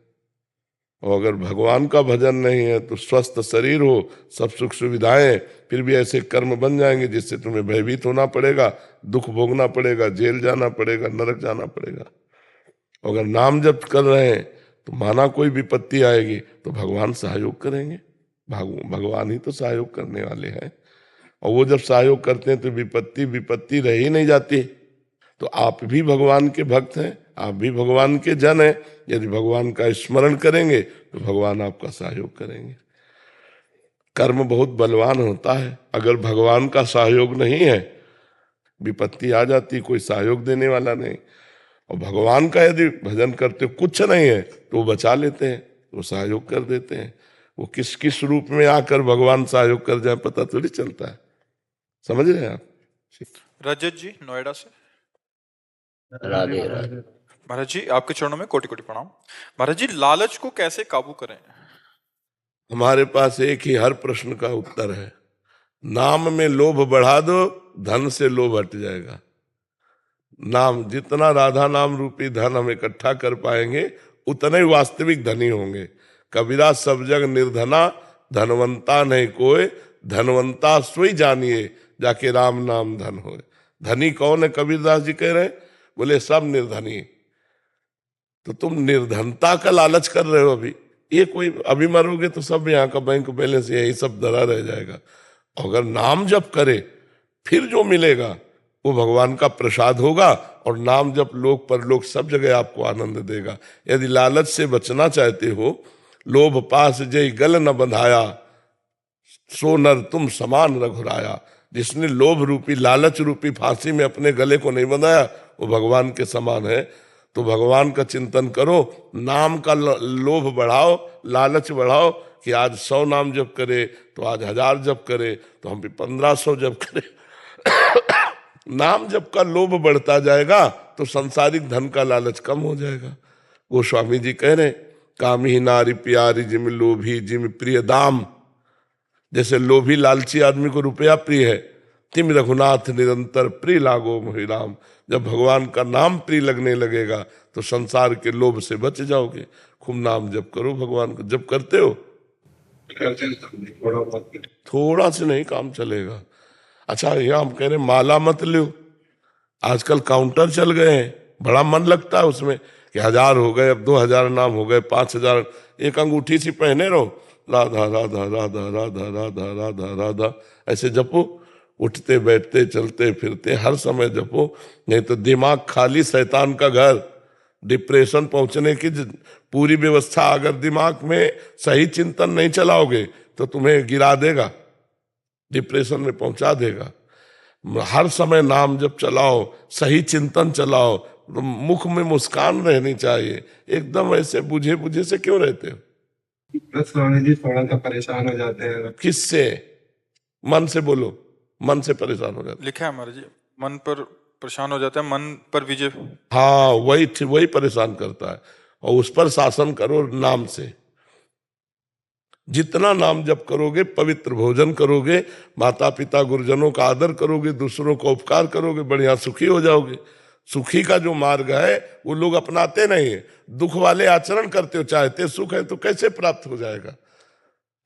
और अगर भगवान का भजन नहीं है तो स्वस्थ शरीर हो, सब सुख सुविधाएं, फिर भी ऐसे कर्म बन जाएंगे जिससे तुम्हें भयभीत होना पड़ेगा, दुख भोगना पड़ेगा, जेल जाना पड़ेगा, नरक जाना पड़ेगा। अगर नाम जप कर रहे हैं तो माना कोई विपत्ति आएगी तो भगवान सहयोग करेंगे। भगवान ही तो सहयोग करने वाले हैं, और वो जब सहयोग करते हैं तो विपत्ति रह ही नहीं जाती। तो आप भी भगवान के भक्त हैं, आप भी भगवान के जन हैं। यदि भगवान का स्मरण करेंगे तो भगवान आपका सहयोग करेंगे। कर्म बहुत बलवान होता है, अगर भगवान का सहयोग नहीं है विपत्ति आ जाती, कोई सहयोग देने वाला नहीं। और भगवान का यदि भजन करते कुछ नहीं है तो वो बचा लेते हैं, वो सहयोग कर देते हैं। वो किस किस रूप में आकर भगवान सहयोग कर जाए पता थोड़ी चलता है। समझ रहे हैं आप।
रजत जी नोएडा से।
राधे राधे।
महाराज जी आपके चरणों में कोटि कोटि प्रणाम। महाराज जी, लालच को कैसे काबू करें?
हमारे पास एक ही हर प्रश्न का उत्तर है। नाम में लोभ बढ़ा दो, धन से लोभ हट जाएगा। नाम, जितना राधा नाम रूपी धन हम इकट्ठा कर पाएंगे उतने ही वास्तविक धनी होंगे। कबीरा सब जग निर्धना, धनवंता नहीं कोई, धनवंता सोई जानिए, जाके राम नाम धन होए। धनी कौन है कबीरदास जी कह रहे हैं? बोले सब निर्धनी। तो तुम निर्धनता का लालच कर रहे हो अभी, ये कोई अभी मरोगे तो सब यहाँ का बैंक बैलेंस यही सब धरा रह जाएगा। अगर नाम जप करे फिर जो मिलेगा वो भगवान का प्रसाद होगा, और नाम जप लोक परलोक सब जगह आपको आनंद देगा। यदि लालच से बचना चाहते हो, लोभ पास जय गल न बंधाया, सो नर तुम समान रघुराया। जिसने लोभ रूपी लालच रूपी फांसी में अपने गले को नहीं बंधाया वो भगवान के समान है। तो भगवान का चिंतन करो, नाम का लोभ बढ़ाओ, लालच बढ़ाओ कि आज 100 नाम जप करे तो आज 1000 जप करे तो हम भी 1500 जप करें। नाम जप का लोभ बढ़ता जाएगा तो सांसारिक धन का लालच कम हो जाएगा। गोस्वामी जी कह रहे, कामी नारी प्यारी जिम लोभी जिम प्रिय दाम। जैसे लोभी लालची आदमी को रुपया प्रिय है, तिम रघुनाथ निरंतर प्रिय लागो मोहि राम। जब भगवान का नाम प्रिय लगने लगेगा तो संसार के लोभ से बच जाओगे। खूब नाम जप करो भगवान को। जब करते हो थोड़ा से नहीं काम चलेगा। अच्छा, यहाँ हम कह रहे माला मत लो, आजकल काउंटर चल गए हैं, बड़ा मन लगता है उसमें कि 1000 हो गए, अब 2000 नाम हो गए, 5000। एक अंगूठी सी पहने रहो, राधा राधा राधा राधा राधा राधा राधा ऐसे जपो, उठते बैठते चलते फिरते हर समय जपो। नहीं तो दिमाग खाली शैतान का घर, डिप्रेशन पहुंचने की पूरी व्यवस्था। अगर दिमाग में सही चिंतन नहीं चलाओगे तो तुम्हें गिरा देगा, डिप्रेशन में पहुंचा देगा। हर समय नाम जब चलाओ, सही चिंतन चलाओ, तो मुख में मुस्कान रहनी चाहिए। एकदम ऐसे बुझे बुझे से क्यों रहते हो?
बस स्वामी जी थोड़ा सा परेशान हो जाते हैं।
किससे? मन से बोलो, मन से परेशान हो जाते हैं।
लिखा है महाराज जी, मन पर परेशान हो जाता है, मन पर विजय।
हाँ, वही परेशान करता है। और उस पर शासन करो नाम से। जितना नाम जप करोगे, पवित्र भोजन करोगे, माता पिता गुरुजनों का आदर करोगे, दूसरों को उपकार करोगे, बढ़िया सुखी हो जाओगे। सुखी का जो मार्ग है वो लोग अपनाते नहीं है। दुख वाले आचरण करते हो, चाहते सुख है तो कैसे प्राप्त हो जाएगा?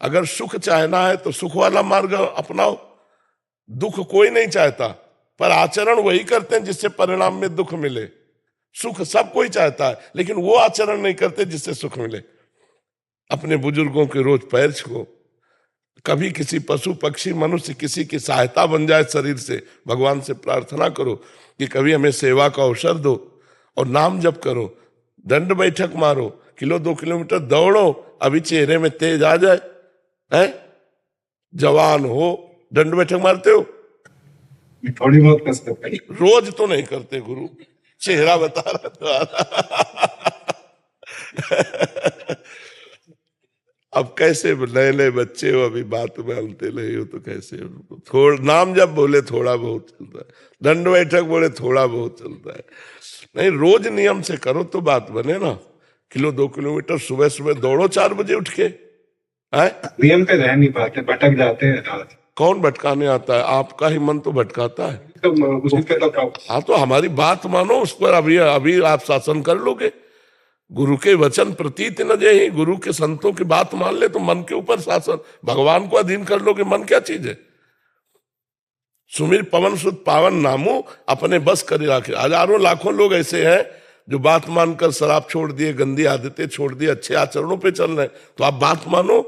अगर सुख चाहना है तो सुख वाला मार्ग अपनाओ। दुख कोई नहीं चाहता, पर आचरण वही करते हैं जिससे परिणाम में दुख मिले। सुख सब कोई चाहता है, लेकिन वो आचरण नहीं करते जिससे सुख मिले। अपने बुजुर्गों के रोज पैर छुओ, कभी किसी पशु पक्षी मनुष्य किसी की सहायता बन जाए शरीर से, भगवान से प्रार्थना करो कि कभी हमें सेवा का अवसर दो। और नाम जप करो, दंड बैठक मारो, 1-2 किलोमीटर दौड़ो, अभी चेहरे में तेज आ जाए। है जवान हो, दंड बैठक मारते हो?
थोड़ी बहुत कसरत करी।
रोज तो नहीं करते गुरु, चेहरा बता रहा था। अब कैसे नए नए बच्चे हो, अभी बात मानते नहीं हो तो कैसे? थोड़ा नाम जब बोले थोड़ा बहुत चलता है, दंड बैठक बोले थोड़ा बहुत चलता है। नहीं, रोज नियम से करो तो बात बने ना। 1-2 किलोमीटर सुबह सुबह दौड़ो 4 बजे उठ के। है
नियम पे रह नहीं पाते, भटक जाते हैं।
कौन भटकाने आता है? आपका ही मन तो भटकाता है।
तो उसी पे तो
हाँ, तो हमारी बात मानो, उस पर अभी आप शासन कर लोगे। गुरु के वचन प्रतीत न जय, गुरु के संतों की बात मान ले तो मन के ऊपर शासन, भगवान को अधीन कर लोगे। मन क्या चीज है? सुमिर पवन सुत पावन नामू, अपने बस कर राखे। हजारों लाखों लोग ऐसे हैं जो बात मानकर शराब छोड़ दिए, गंदी आदतें छोड़ दी, अच्छे आचरणों पे चल रहे। तो आप बात मानो,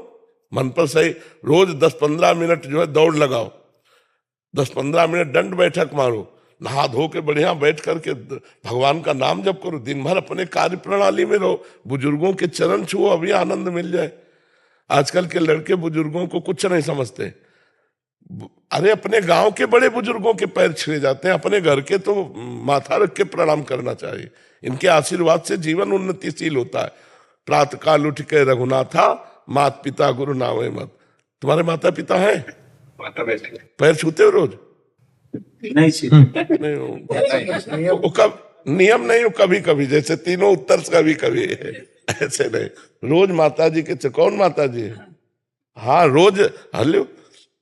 मन पर सही। रोज 10-15 मिनट जो है दौड़ लगाओ, 10-15 मिनट दंड बैठक मारो, नहा धो के बढ़िया बैठ करके भगवान का नाम जप करो। दिन भर अपने कार्य प्रणाली में रहो, बुजुर्गों के चरण छुओ, अभी आनंद मिल जाए। आजकल के लड़के बुजुर्गों को कुछ नहीं समझते। अरे अपने गांव के बड़े बुजुर्गों के पैर छुए जाते हैं, अपने घर के तो माथा रख के प्रणाम करना चाहिए। इनके आशीर्वाद से जीवन उन्नतिशील होता है। प्रातः काल उठ के रघुनाथा, माता पिता गुरु नावे मत। तुम्हारे माता पिता हैं?
माता बैठे
पैर छूते हो रोज?
नहीं
नहीं हो। वो कब नियम नहीं हो, कभी कभी, जैसे तीनों उत्तर कभी कभी है, ऐसे नहीं। रोज माता जी के कौन माता जी है? हाँ, रोज हल्लो,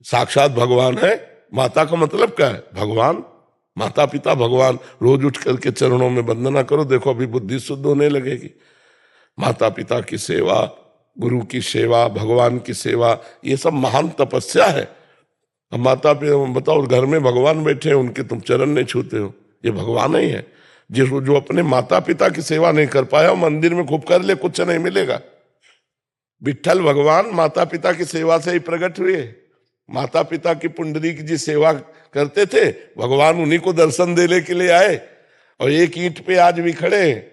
साक्षात भगवान है। माता का मतलब क्या है? भगवान, माता पिता भगवान। रोज उठ करके चरणों में वंदना करो, देखो अभी बुद्धि शुद्ध होने लगेगी। माता पिता की सेवा, गुरु की सेवा, भगवान की सेवा, ये सब महान तपस्या है। अब माता पिता बताओ, घर में भगवान बैठे हैं, उनके तुम चरण नहीं छूते हो, ये भगवान ही है। जो अपने माता पिता की सेवा नहीं कर पाया, मंदिर में खूब कर ले, कुछ नहीं मिलेगा। विट्ठल भगवान माता पिता की सेवा से ही प्रकट हुए। माता पिता की पुंडरीक जी सेवा करते थे, भगवान उन्हीं को दर्शन देने के लिए आए और एक ईंट पे आज भी खड़े हैं।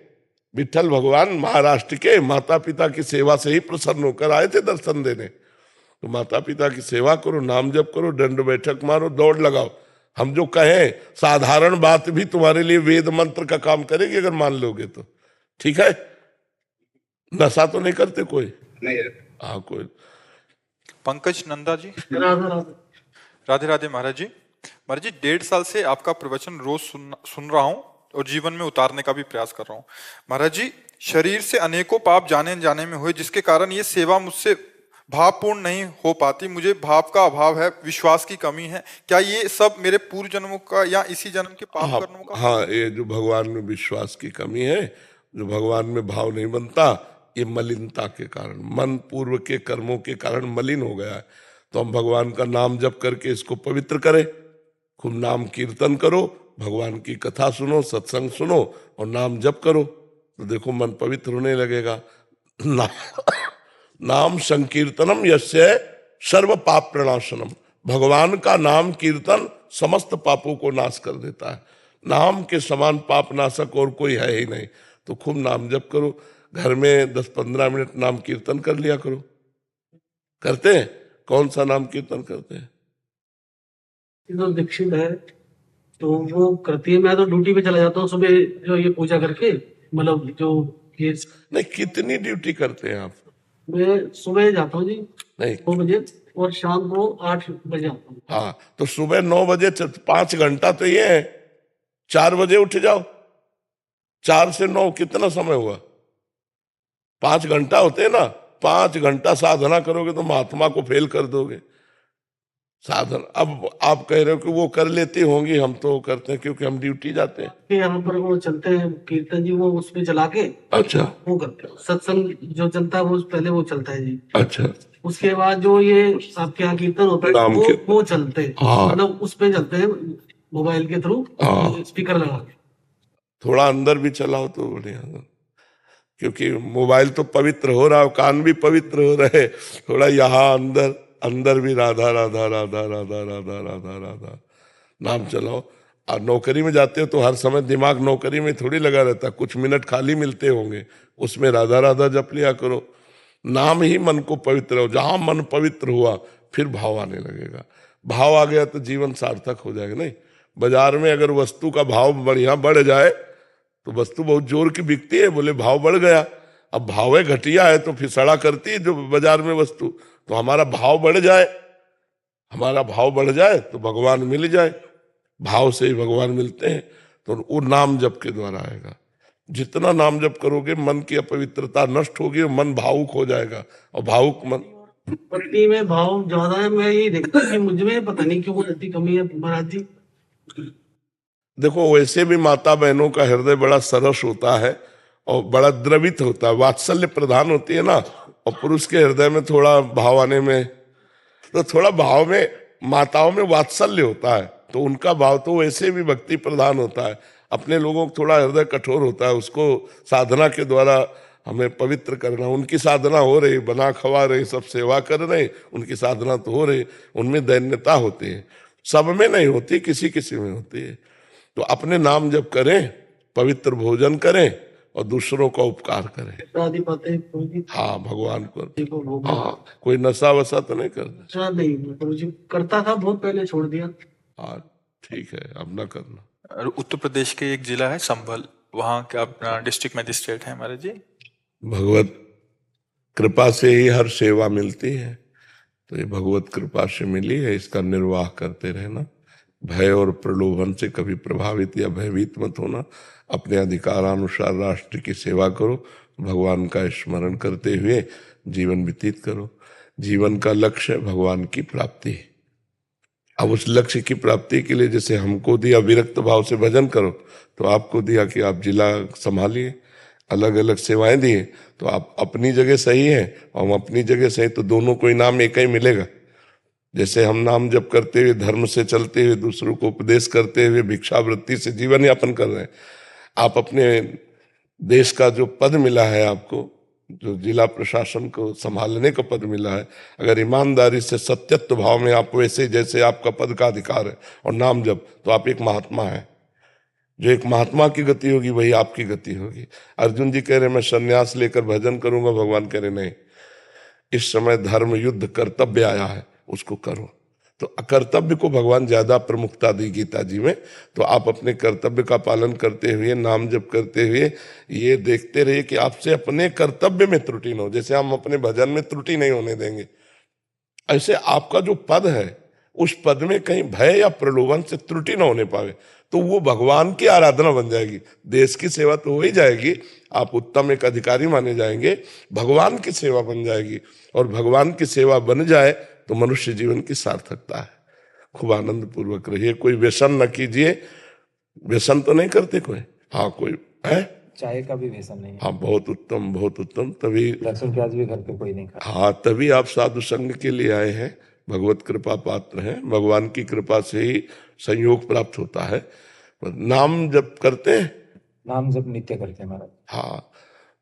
विट्ठल भगवान महाराष्ट्र के माता पिता की सेवा से ही प्रसन्न होकर आए थे दर्शन देने। तो माता पिता की सेवा करो, नाम जप करो, दंड बैठक मारो, दौड़ लगाओ। हम जो कहें साधारण बात भी तुम्हारे लिए वेद मंत्र का काम करेगी अगर मान लोगे तो। ठीक है, नशा तो नहीं करते कोई?
नहीं है।
हाँ कोई।
पंकज नंदा जी। राधे राधे महाराज जी। महाराज जी 1.5 साल से आपका प्रवचन रोज सुन रहा हूँ और जीवन में उतारने का भी प्रयास कर रहा हूँ। महाराज जी, शरीर से अनेकों पाप जाने जाने में हुए, जिसके कारण ये सेवा मुझसे भावपूर्ण नहीं हो पाती। मुझे भाव का अभाव है, विश्वास की कमी है। क्या ये सब मेरे पूर्व जन्मों का या इसी जन्म के पाप कर्मों का?
हाँ, ये जो भगवान में विश्वास की कमी है, जो भगवान में भाव नहीं बनता, ये मलिनता के कारण, मन पूर्व के कर्मों के कारण मलिन हो गया है। तो हम भगवान का नाम जप करके इसको पवित्र करें। खूब नाम कीर्तन करो, भगवान की कथा सुनो, सत्संग सुनो और नाम जप करो, तो देखो मन पवित्र होने लगेगा। नाम संकीर्तनम यस्य सर्व पाप प्रणाशनम। भगवान का नाम कीर्तन समस्त पापों को नाश कर देता है। नाम के समान पाप नाशक और कोई है ही नहीं। तो खूब नाम जप करो, घर में 10-15 मिनट नाम कीर्तन कर लिया करो। करते हैं? कौन सा नाम कीर्तन करते हैं?
तो दीक्षित है तो वो करती है। मैं तो ड्यूटी पे चला जाता हूँ सुबह, जो ये पूजा करके, मतलब जो ये
नहीं, कितनी ड्यूटी करते हैं आप?
मैं सुबह जाता हूँ जी
नहीं
9 बजे और शाम को 8 बजे आता हूँ।
हाँ, तो सुबह 9 बजे 5 घंटा तो ये है। 4 बजे उठ जाओ, 4 से 9 कितना समय हुआ? 5 घंटा होते हैं ना। 5 घंटा साधना करोगे तो महात्मा को फेल कर दोगे। साधन अब आप कह रहे हो कि वो कर लेती होंगी, हम तो करते हैं क्योंकि हम ड्यूटी जाते हैं।
यहाँ पर वो चलते हैं कीर्तन जी, वो उस पे चला के
अच्छा
वो करते हैं। सत्संग जो चलता है वो पहले वो चलता है जी।
अच्छा।
उसके बाद जो ये आपके यहाँ कीर्तन होता है
नाम
वो चलते हैं।
हाँ।
मतलब उस पे चलते हैं मोबाइल के थ्रू,
हाँ।
स्पीकर लगा के।
थोड़ा अंदर भी चलाओ तो बढ़िया, क्योंकि मोबाइल तो पवित्र हो रहा है, कान भी पवित्र हो रहे, थोड़ा यहाँ अंदर अंदर भी राधा राधा राधा राधा राधा राधा राधा नाम चलाओ। और नौकरी में जाते हो तो हर समय दिमाग नौकरी में थोड़ी लगा रहता, कुछ मिनट खाली मिलते होंगे, उसमें राधा राधा जप लिया करो। नाम ही मन को पवित्र हो। जहां मन पवित्र हुआ फिर भाव आने लगेगा। भाव आ गया तो जीवन सार्थक हो जाएगा। नहीं, बाजार में अगर वस्तु का भाव बढ़िया बढ़ जाए तो वस्तु बहुत जोर की बिकती है, बोले भाव बढ़ गया। अब भाव घटिया है तो फिर सड़ा करती है जो बाजार में वस्तु। तो हमारा भाव बढ़ जाए, हमारा भाव बढ़ जाए तो भगवान मिल जाए। भाव से ही भगवान मिलते हैं। तो वो नाम जप के द्वारा आएगा। जितना नाम जप करोगे मन की अपवित्रता नष्ट होगी, मन भावुक हो जाएगा। और भावुक मन,
पत्नी में भाव ज्यादा है। मैं ये देखता हूँ कि मुझ में पता नहीं क्यों इतनी कमी है महाराज जी।
देखो वैसे भी माता बहनों का हृदय बड़ा सरस होता है और बड़ा द्रवित होता है, वात्सल्य प्रधान होती है ना। और पुरुष के हृदय में थोड़ा भाव आने में, तो थोड़ा भाव में माताओं में वात्सल्य होता है, तो उनका भाव तो वैसे भी भक्ति प्रधान होता है। अपने लोगों को थोड़ा हृदय कठोर होता है, उसको साधना के द्वारा हमें पवित्र करना। उनकी साधना हो रही, बना खवा रही, सब सेवा कर रहे, उनकी साधना तो हो रही, उनमें दैन्यता होती है। सब में नहीं होती, किसी किसी में होती है। तो अपने नाम जप करें, पवित्र भोजन करें और दूसरों का उपकार करें।
आदि बातें
हाँ, भगवान को।
को
हाँ, कोई नशा वशा तो नहीं करता?
अच्छा नहीं, गुरु जी करता था, बहुत पहले छोड़ दिया।
हाँ ठीक है, अब ना करना।
और उत्तर प्रदेश के एक जिला है संभल, वहाँ के अपना डिस्ट्रिक्ट मजिस्ट्रेट है महाराज जी।
भगवत कृपा से ही हर सेवा मिलती है, तो ये भगवत कृपा से मिली है, इसका निर्वाह करते रहना। भय और प्रलोभन से कभी प्रभावित या भयभीत मत होना। अपने अधिकारानुसार राष्ट्र की सेवा करो, भगवान का स्मरण करते हुए जीवन व्यतीत करो। जीवन का लक्ष्य भगवान की प्राप्ति। अब उस लक्ष्य की प्राप्ति के लिए जैसे हमको दिया विरक्त भाव से भजन करो, तो आपको दिया कि आप जिला संभालिए, अलग अलग सेवाएं दिए, तो आप अपनी जगह सही है और हम अपनी जगह सही, तो दोनों को इनाम एक ही मिलेगा। जैसे हम नाम जप करते हुए, धर्म से चलते हुए, दूसरों को उपदेश करते हुए, भिक्षावृत्ति से जीवन यापन कर रहे हैं, आप अपने देश का जो पद मिला है आपको, जो जिला प्रशासन को संभालने का पद मिला है, अगर ईमानदारी से सत्यत्व भाव में आप वैसे जैसे आपका पद का अधिकार है और नाम जप, तो आप एक महात्मा हैं। जो एक महात्मा की गति होगी वही आपकी गति होगी। अर्जुन जी कह रहे मैं संन्यास लेकर भजन करूंगा, भगवान कह रहे नहीं, इस समय धर्म युद्ध कर्तव्य आया है, उसको करो। तो कर्तव्य को भगवान ज्यादा प्रमुखता दी गीता जी में। तो आप अपने कर्तव्य का पालन करते हुए, नाम जप करते हुए ये देखते रहिए कि आपसे अपने कर्तव्य में त्रुटि न हो। जैसे हम अपने भजन में त्रुटि नहीं होने देंगे, ऐसे आपका जो पद है उस पद में कहीं भय या प्रलोभन से त्रुटि न होने पावे, तो वो भगवान की आराधना बन जाएगी। देश की सेवा तो हो ही जाएगी, आप उत्तम एक अधिकारी माने जाएंगे, भगवान की सेवा बन जाएगी। और भगवान की सेवा बन जाए तो मनुष्य जीवन की सार्थकता है। खूब आनंद पूर्वक रहिए, कोई व्यसन न कीजिए। व्यसन तो नहीं करते कोई? हाँ, कोई है?
चाय का भी व्यसन नहीं है।
हाँ, बहुत उत्तम, बहुत उत्तम। तभी
लहसुन प्याज भी घर पे कोई नहीं खाता।
हाँ, तभी आप साधु संग के लिए आए हैं, भगवत कृपा पात्र हैं। भगवान की कृपा से ही संयोग प्राप्त होता है। नाम जप करते हैं?
नाम जब नित्य करते हैं महाराज।
हाँ,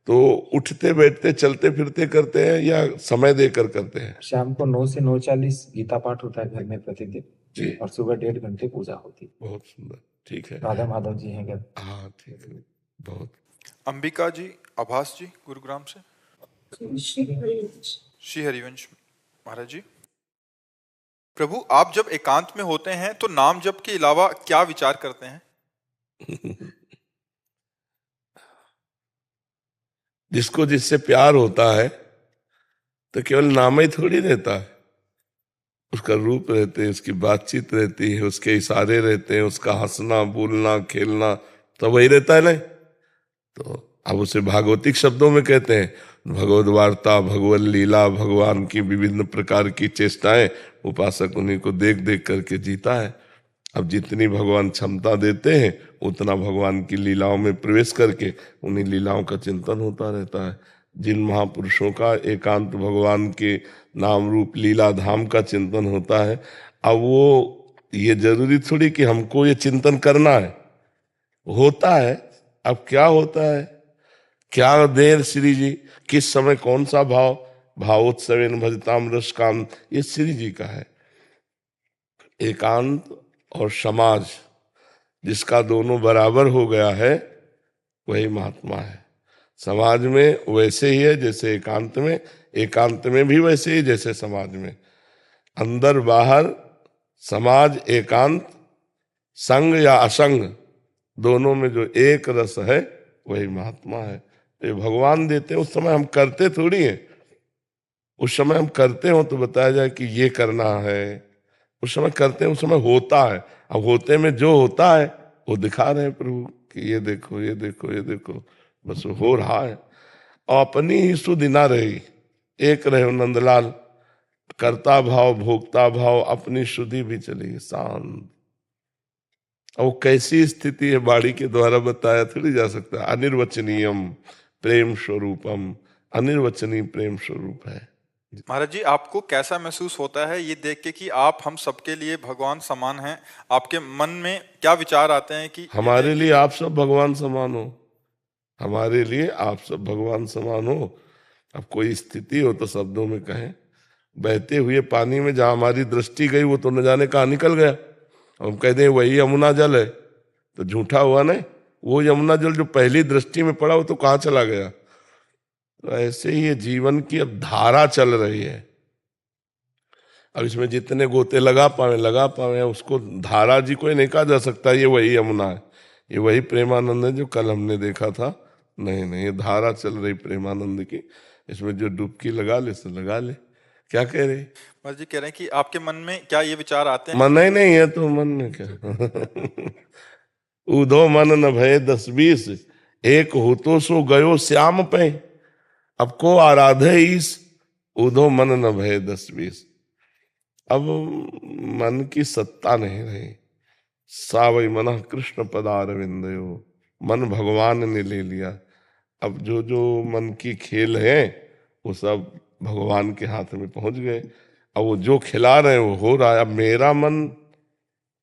तो उठते बैठते चलते फिरते करते हैं या समय देकर करते हैं?
शाम को 9 से 9:40 गीता पाठ होता है घर में प्रतिदिन
जी,
और सुबह 1.5 घंटे पूजा होती है।
बहुत सुंदर, ठीक है।
राधा माधव जी हैं घर।
हाँ, ठीक है, बहुत।
अंबिका जी, आभास जी गुरुग्राम से। श्री हरिवंश महाराज जी, प्रभु आप जब एकांत में होते हैं तो नाम जप के अलावा क्या विचार करते हैं?
जिसको जिससे प्यार होता है तो केवल नाम ही थोड़ी रहता है, उसका रूप रहते हैं, उसकी बातचीत रहती है, उसके इशारे रहते हैं, उसका हंसना बोलना खेलना तो वही रहता है। नहीं तो अब उसे भागवतिक शब्दों में कहते हैं, भगवद वार्ता, भगवत लीला, भगवान की विभिन्न प्रकार की चेष्टाएं उपासक उन्हीं को देख देख करके जीता है। अब जितनी भगवान क्षमता देते हैं उतना भगवान की लीलाओं में प्रवेश करके उन्हीं लीलाओं का चिंतन होता रहता है। जिन महापुरुषों का एकांत भगवान के नाम रूप लीला धाम का चिंतन होता है, अब वो ये जरूरी थोड़ी कि हमको ये चिंतन करना है, होता है। अब क्या होता है, क्या देर श्री जी, किस समय कौन सा भाव, भावोत्सवेन भजताम रस काम, ये श्री जी का है। एकांत और समाज जिसका दोनों बराबर हो गया है वही महात्मा है। समाज में वैसे ही है जैसे एकांत में, एकांत में भी वैसे ही जैसे समाज में। अंदर बाहर समाज एकांत, संग या असंग, दोनों में जो एक रस है वही महात्मा है। ये भगवान देते हैं, उस समय हम करते थोड़ी हैं। उस समय हम करते हो तो बताया जाए कि ये करना है, उस समय करते हैं, उस समय होता है। अब होते में जो होता है वो दिखा रहे हैं प्रभु कि ये देखो ये देखो ये देखो, बस हो रहा है। और अपनी ही सुधि ना रही, एक रहे नंदलाल, कर्ता भाव भोक्ता भाव अपनी शुद्धि भी चली शांत। और वो कैसी स्थिति है बाड़ी के द्वारा बताया थोड़ी जा सकता है। अनिर्वचनीयम प्रेम स्वरूपम, अनिर्वचनीय प्रेम स्वरूप है।
महाराज जी, आपको कैसा महसूस होता है ये देख के कि आप हम सबके लिए भगवान समान हैं? आपके मन में क्या विचार आते हैं कि
हमारे लिए आप सब भगवान समान हो, हमारे लिए आप सब भगवान समान हो। अब कोई स्थिति हो तो शब्दों में कहें। बहते हुए पानी में जहां हमारी दृष्टि गई वो तो न जाने कहाँ निकल गया। हम कहते हैं वही यमुना जल है, तो झूठा हुआ नहीं। वो यमुना जल जो पहली दृष्टि में पड़ा वो तो कहाँ चला गया। तो ऐसे ही ये जीवन की अब धारा चल रही है। अब इसमें जितने गोते लगा पावे, उसको धारा जी कोई नहीं कहा जा सकता ये वही यमुना है, ये वही प्रेमानंद है जो कल हमने देखा था। नहीं, ये धारा चल रही प्रेमानंद की, इसमें जो डुबकी लगा ले सो लगा ले। क्या कह रहे?
महाराज जी कह रहे हैं कि आपके मन में क्या ये विचार आते हैं?
मन ही नहीं है तो मन में क्या। उधो मन न भय 10-20, एक हो तो सो गयो श्याम पे। अब को आराधे ईस, उधो मन न भय 10-20। अब मन की सत्ता नहीं रही। सावई मन कृष्ण पदारविंदयो, मन भगवान ने ले लिया। अब जो जो मन की खेल है वो सब भगवान के हाथ में पहुंच गए। अब वो जो खिला रहे हैं वो हो रहा है। अब मेरा मन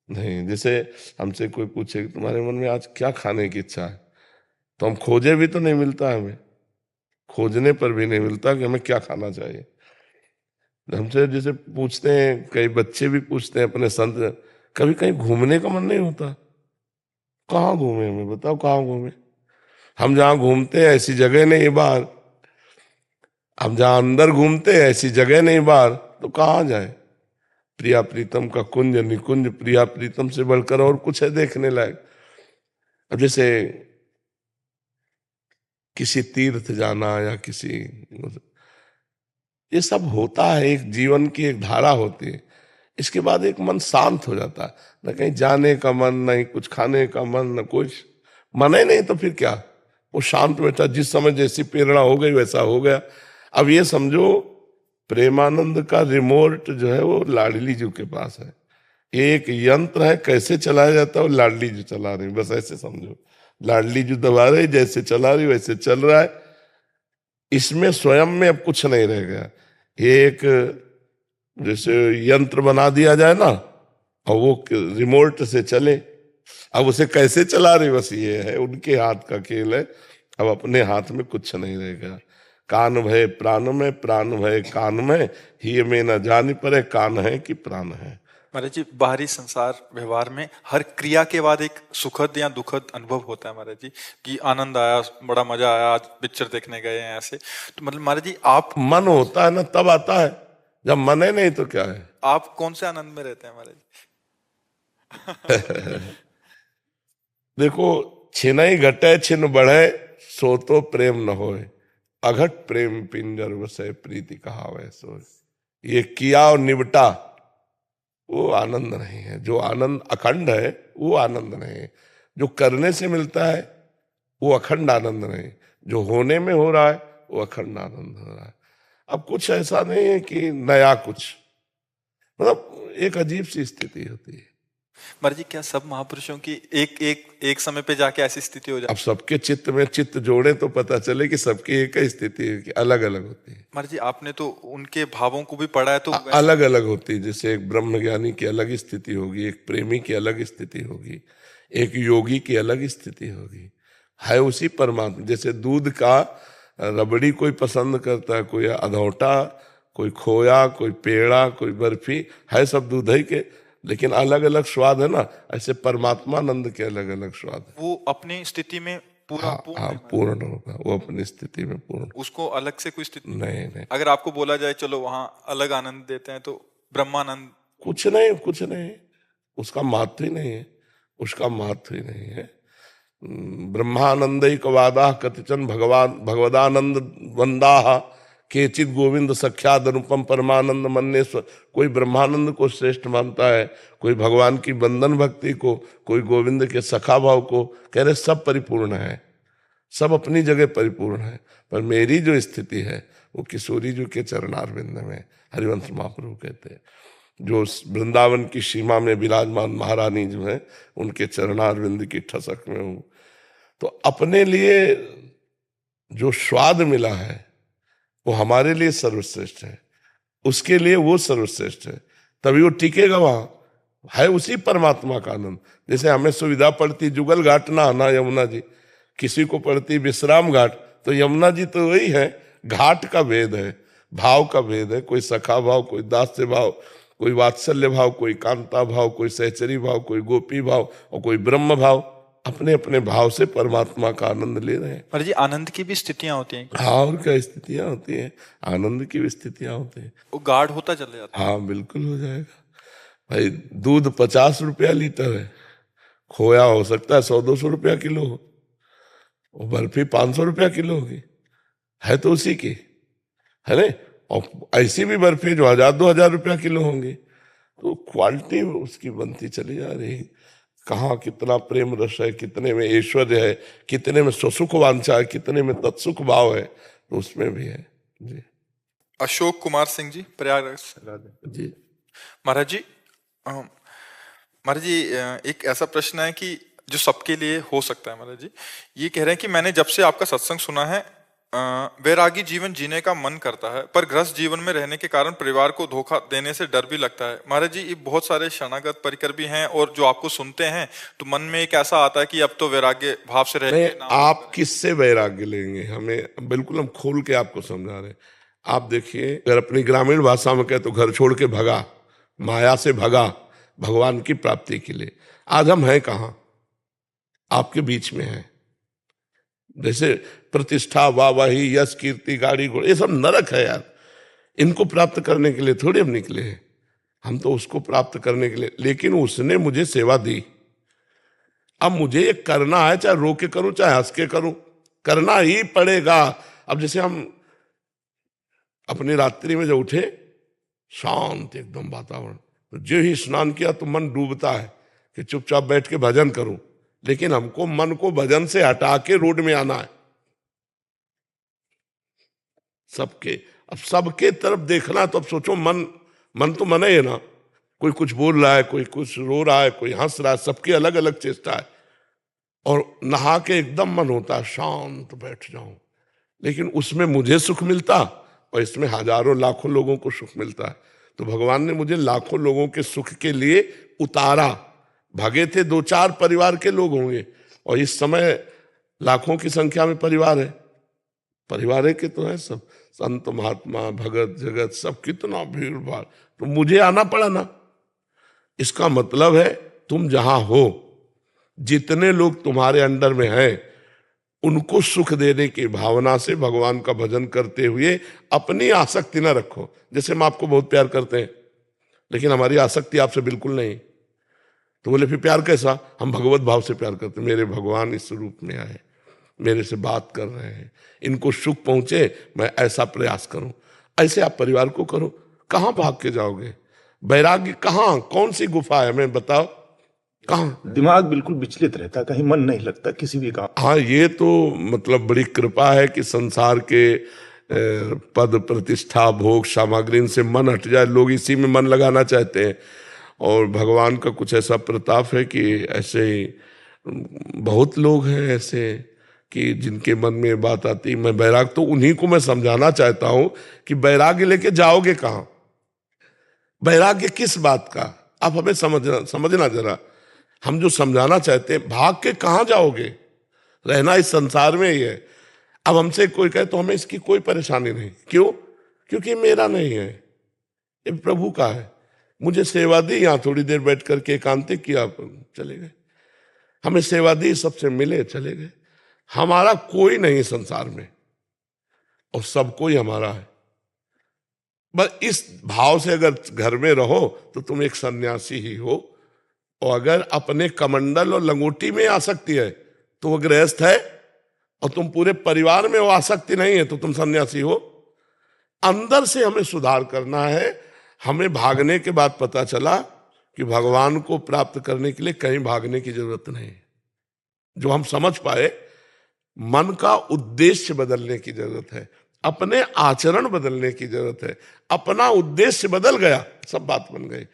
नहीं। जैसे हमसे कोई पूछे कि तुम्हारे मन में आज क्या खाने की इच्छा है, तो हम खोजे भी तो नहीं मिलता हमें। खोजने पर भी नहीं मिलता कि हमें क्या खाना चाहिए। हमसे जैसे पूछते हैं, कई बच्चे भी पूछते हैं अपने संत, कभी कहीं घूमने का मन नहीं होता? कहाँ घूमे, हमें बताओ कहाँ घूमे? हम जहाँ घूमते हैं ऐसी जगह नहीं बाहर, हम जहाँ अंदर घूमते हैं ऐसी जगह नहीं बाहर, तो कहाँ जाए? प्रिया प्रीतम का कुंज निकुंज, प्रिया प्रीतम से बढ़कर और कुछ है देखने लायक? अब जैसे किसी तीर्थ जाना या किसी, ये सब होता है, एक जीवन की एक धारा होती है। इसके बाद एक मन शांत हो जाता है, न कहीं जाने का मन, नहीं कुछ खाने का मन, न कुछ मन ही नहीं, तो फिर क्या? वो शांत बैठा, जिस समय जैसी प्रेरणा हो गई वैसा हो गया। अब ये समझो प्रेमानंद का रिमोट जो है वो लाडली जी के पास है, एक यंत्र है, कैसे चलाया जाता है वो लाडली जी चला रही, बस ऐसे समझो। लाडली जी दबा रही, जैसे चला रही वैसे चल रहा है। इसमें स्वयं में अब कुछ नहीं रह गया। एक जैसे यंत्र बना दिया जाए ना, और वो रिमोट से चले, अब उसे कैसे चला रही, बस ये है, उनके हाथ का खेल है। अब अपने हाथ में कुछ नहीं रह गया। कान भय प्राण में, प्राण भय कान में, ही में न जान पड़े कान है कि प्राण है।
महाराज जी, बाहरी संसार व्यवहार में हर क्रिया के बाद एक सुखद या दुखद अनुभव होता है महाराज जी, कि आनंद आया, बड़ा मजा आया, आज पिक्चर देखने गए हैं ऐसे, तो मतलब महाराज जी आप,
मन होता है ना तब आता है, जब मन है नहीं तो क्या है?
आप कौन से आनंद में रहते हैं महाराज जी?
देखो, छिनई घटे छिन बढ़े, सो तो प्रेम न होए, अघट प्रेम पिंजर वसै प्रीति कहावै सोय। ये किया और निबटा वो आनंद नहीं है। जो आनंद अखंड है वो आनंद नहीं है। जो करने से मिलता है वो अखंड आनंद नहीं, जो होने में हो रहा है वो अखंड आनंद हो रहा है। अब कुछ ऐसा नहीं है कि नया कुछ, मतलब एक अजीब सी स्थिति होती है।
महाराज जी, क्या सब महापुरुषों की एक समय पे जाके ऐसी स्थिति हो जाती
अब सबके चित्त में चित्त जोड़े तो पता चले कि सबकी एक ही स्थिति है कि अलग अलग होती है।
महाराज जी, आपने तो उनके भावों को भी पढ़ा है, तो
अलग अलग होती है। जैसे एक ब्रह्मज्ञानी की अलग स्थिति होगी, एक प्रेमी की अलग स्थिति होगी, एक योगी की अलग स्थिति होगी, है उसी परमात्मा। जैसे दूध का रबड़ी कोई पसंद करता है, कोई अधौटा, कोई खोया, कोई पेड़ा, कोई बर्फी, है सब दूध ही के, लेकिन अलग अलग स्वाद है ना। ऐसे परमात्मानंद के अलग अलग स्वाद है।
वो अपनी स्थिति में पूरा पूर्ण है।
पूर्ण होगा वो, अपनी स्थिति में पूर्ण,
उसको अलग से कोई स्थिति
नहीं।
अगर आपको बोला जाए चलो वहां अलग आनंद देते हैं, तो ब्रह्मानंद
कुछ नहीं, उसका महत्व ही नहीं है, उसका महत्व ही नहीं है। ब्रह्मानंद वादा कतिचन भगवदानंद वंदा, केचित गोविंद सख्याद अनुपम परमानंद मन्नेश्वर। कोई ब्रह्मानंद को श्रेष्ठ मानता है, कोई भगवान की बंधन भक्ति को, कोई गोविंद के सखा भाव को। कह रहे सब परिपूर्ण है, सब अपनी जगह परिपूर्ण है, पर मेरी जो स्थिति है वो किशोरी जी के चरणारविंद में। हरिवंश महाप्रभु कहते हैं, जो वृंदावन की सीमा में विराजमान महारानी जो है उनके चरणारविंद की ठसक में हूँ। तो अपने लिए जो स्वाद मिला है वो हमारे लिए सर्वश्रेष्ठ है, उसके लिए वो सर्वश्रेष्ठ है, तभी वो टिकेगा वहां। है उसी परमात्मा का आनंद। जैसे हमें सुविधा पड़ती जुगल घाट नहाना, यमुना जी, किसी को पड़ती विश्राम घाट, तो यमुना जी तो वही है। घाट का भेद है, भाव का भेद है, कोई सखा भाव, कोई दास्य भाव, कोई वात्सल्य भाव, कोई कांता भाव, कोई सहचरी भाव, कोई गोपी भाव और कोई ब्रह्म भाव। अपने अपने भाव से परमात्मा का आनंद ले रहे हैं।
महाराज जी, आनंद की भी स्थितियां होती हैं?
हाँ, और क्या स्थितियां होती हैं, आनंद की भी स्थितियां होती हैं।
वो गाढ़ होता चले जाता है।
हाँ बिल्कुल हो जाएगा भाई। दूध 50 रुपया लीटर है, खोया हो सकता है 100-200 रुपया किलो हो, और बर्फी 500 रुपया किलो होगी, है तो उसी की, है ना। और ऐसी भी बर्फी जो 1000-2000 रुपया किलो होंगी, तो क्वालिटी उसकी बनती चली जा रही है। कहाँ कितना प्रेम रस है, कितने में ऐश्वर्य है, कितने में स्वसुख वांछा है, कितने में तत्सुख भाव है, तो उसमें भी है जी।
अशोक कुमार सिंह जी, प्रयागराज
जी
महाराज जी, महाराज जी, एक ऐसा प्रश्न है कि जो सबके लिए हो सकता है। महाराज जी ये कह रहे हैं कि मैंने जब से आपका सत्संग सुना है वैरागी जीवन जीने का मन करता है, पर गृहस्थ जीवन में रहने के कारण परिवार को धोखा देने से डर भी लगता है। महाराज जी, ये बहुत सारे शरणागत परिकर भी हैं और जो आपको सुनते हैं तो मन में एक ऐसा आता है कि अब तो वैराग्य भाव से रह
नहीं,
के नाम
आप किससे वैराग्य लेंगे? हमें बिल्कुल हम खोल के आपको समझा रहे हैं। आप देखिए, अगर अपनी ग्रामीण भाषा में कहे तो घर छोड़ के भगा, माया से भगा भगवान की प्राप्ति के लिए। आज हम हैं कहाँ? आपके बीच में है। जैसे प्रतिष्ठा, वाहवाही, यश, कीर्ति, गाड़ी घोड़े, ये सब नरक है यार। इनको प्राप्त करने के लिए थोड़ी हम निकले हैं, हम तो उसको प्राप्त करने के लिए। लेकिन उसने मुझे सेवा दी, अब मुझे ये करना है, चाहे रो के करूं चाहे हंस के करूं, करना ही पड़ेगा। अब जैसे हम अपनी रात्रि में जब उठे, शांत एकदम वातावरण, तो जो ही स्नान किया तो मन डूबता है कि चुपचाप बैठ के भजन करूं। लेकिन हमको मन को भजन से हटा के रोड में आना है। अब सबके तरफ देखना, तो अब सोचो मन तो मन है ना। कोई कुछ बोल रहा है, कोई कुछ रो रहा है, कोई हंस रहा है, सबकी अलग अलग चेष्टा है। और नहा के एकदम मन होता है शांत बैठ जाऊं, लेकिन उसमें मुझे सुख मिलता और इसमें हजारों लाखों लोगों को सुख मिलता है। तो भगवान ने मुझे लाखों लोगों के सुख के लिए उतारा। भागे थे 2-4 परिवार के लोग होंगे, और इस समय लाखों की संख्या में परिवार है। परिवार के तो है सब, संत महात्मा भगत जगत सब, कितना भीड़ भाड़। तो मुझे आना पड़ा ना। इसका मतलब है तुम जहां हो, जितने लोग तुम्हारे अंडर में हैं, उनको सुख देने की भावना से भगवान का भजन करते हुए अपनी आसक्ति न रखो। जैसे हम आपको बहुत प्यार करते हैं, लेकिन हमारी आसक्ति आपसे बिल्कुल नहीं। तो बोले फिर प्यार कैसा? हम भगवत भाव से प्यार करते हैं। मेरे भगवान इस रूप में आए, मेरे से बात कर रहे हैं, इनको सुख पहुंचे, मैं ऐसा प्रयास करूं। ऐसे आप परिवार को करो। कहां भाग के जाओगे? वैराग्य कहां, कौन सी गुफा है, मैं बताओ कहां?
दिमाग बिल्कुल विचलित रहता है, कहीं मन नहीं लगता किसी भी काम।
हाँ, ये तो मतलब बड़ी कृपा है कि संसार के पद प्रतिष्ठा भोग सामग्री इनसे मन हट जाए, लोग इसी में मन लगाना चाहते हैं। और भगवान का कुछ ऐसा प्रताप है कि ऐसे बहुत लोग हैं ऐसे कि जिनके मन में बात आती। मैं वैराग तो उन्हीं को मैं समझाना चाहता हूं कि वैराग्य लेके जाओगे कहां? वैराग्य किस बात का? आप हमें समझना जरा। हम जो समझाना चाहते हैं, भाग के कहां जाओगे? रहना इस संसार में ही है। अब हमसे कोई कहे तो हमें इसकी कोई परेशानी नहीं। क्यों? क्योंकि मेरा नहीं है, ये प्रभु का है। मुझे सेवा दी, यहां थोड़ी देर बैठ करके एकांतिक किया, चले गए। हमें सेवा दी, सबसे मिले, चले गए। हमारा कोई नहीं संसार में, और सब कोई हमारा है। बस इस भाव से अगर घर में रहो तो तुम एक सन्यासी ही हो। और अगर अपने कमंडल और लंगोटी में आसक्ति है तो वो गृहस्थ है, और तुम पूरे परिवार में वो आसक्ति नहीं है तो तुम सन्यासी हो। अंदर से हमें सुधार करना है। हमें भागने के बाद पता चला कि भगवान को प्राप्त करने के लिए कहीं भागने की जरूरत नहीं। जो हम समझ पाए, मन का उद्देश्य बदलने की जरूरत है, अपने आचरण बदलने की जरूरत है। अपना उद्देश्य बदल गया, सब बात बन गई।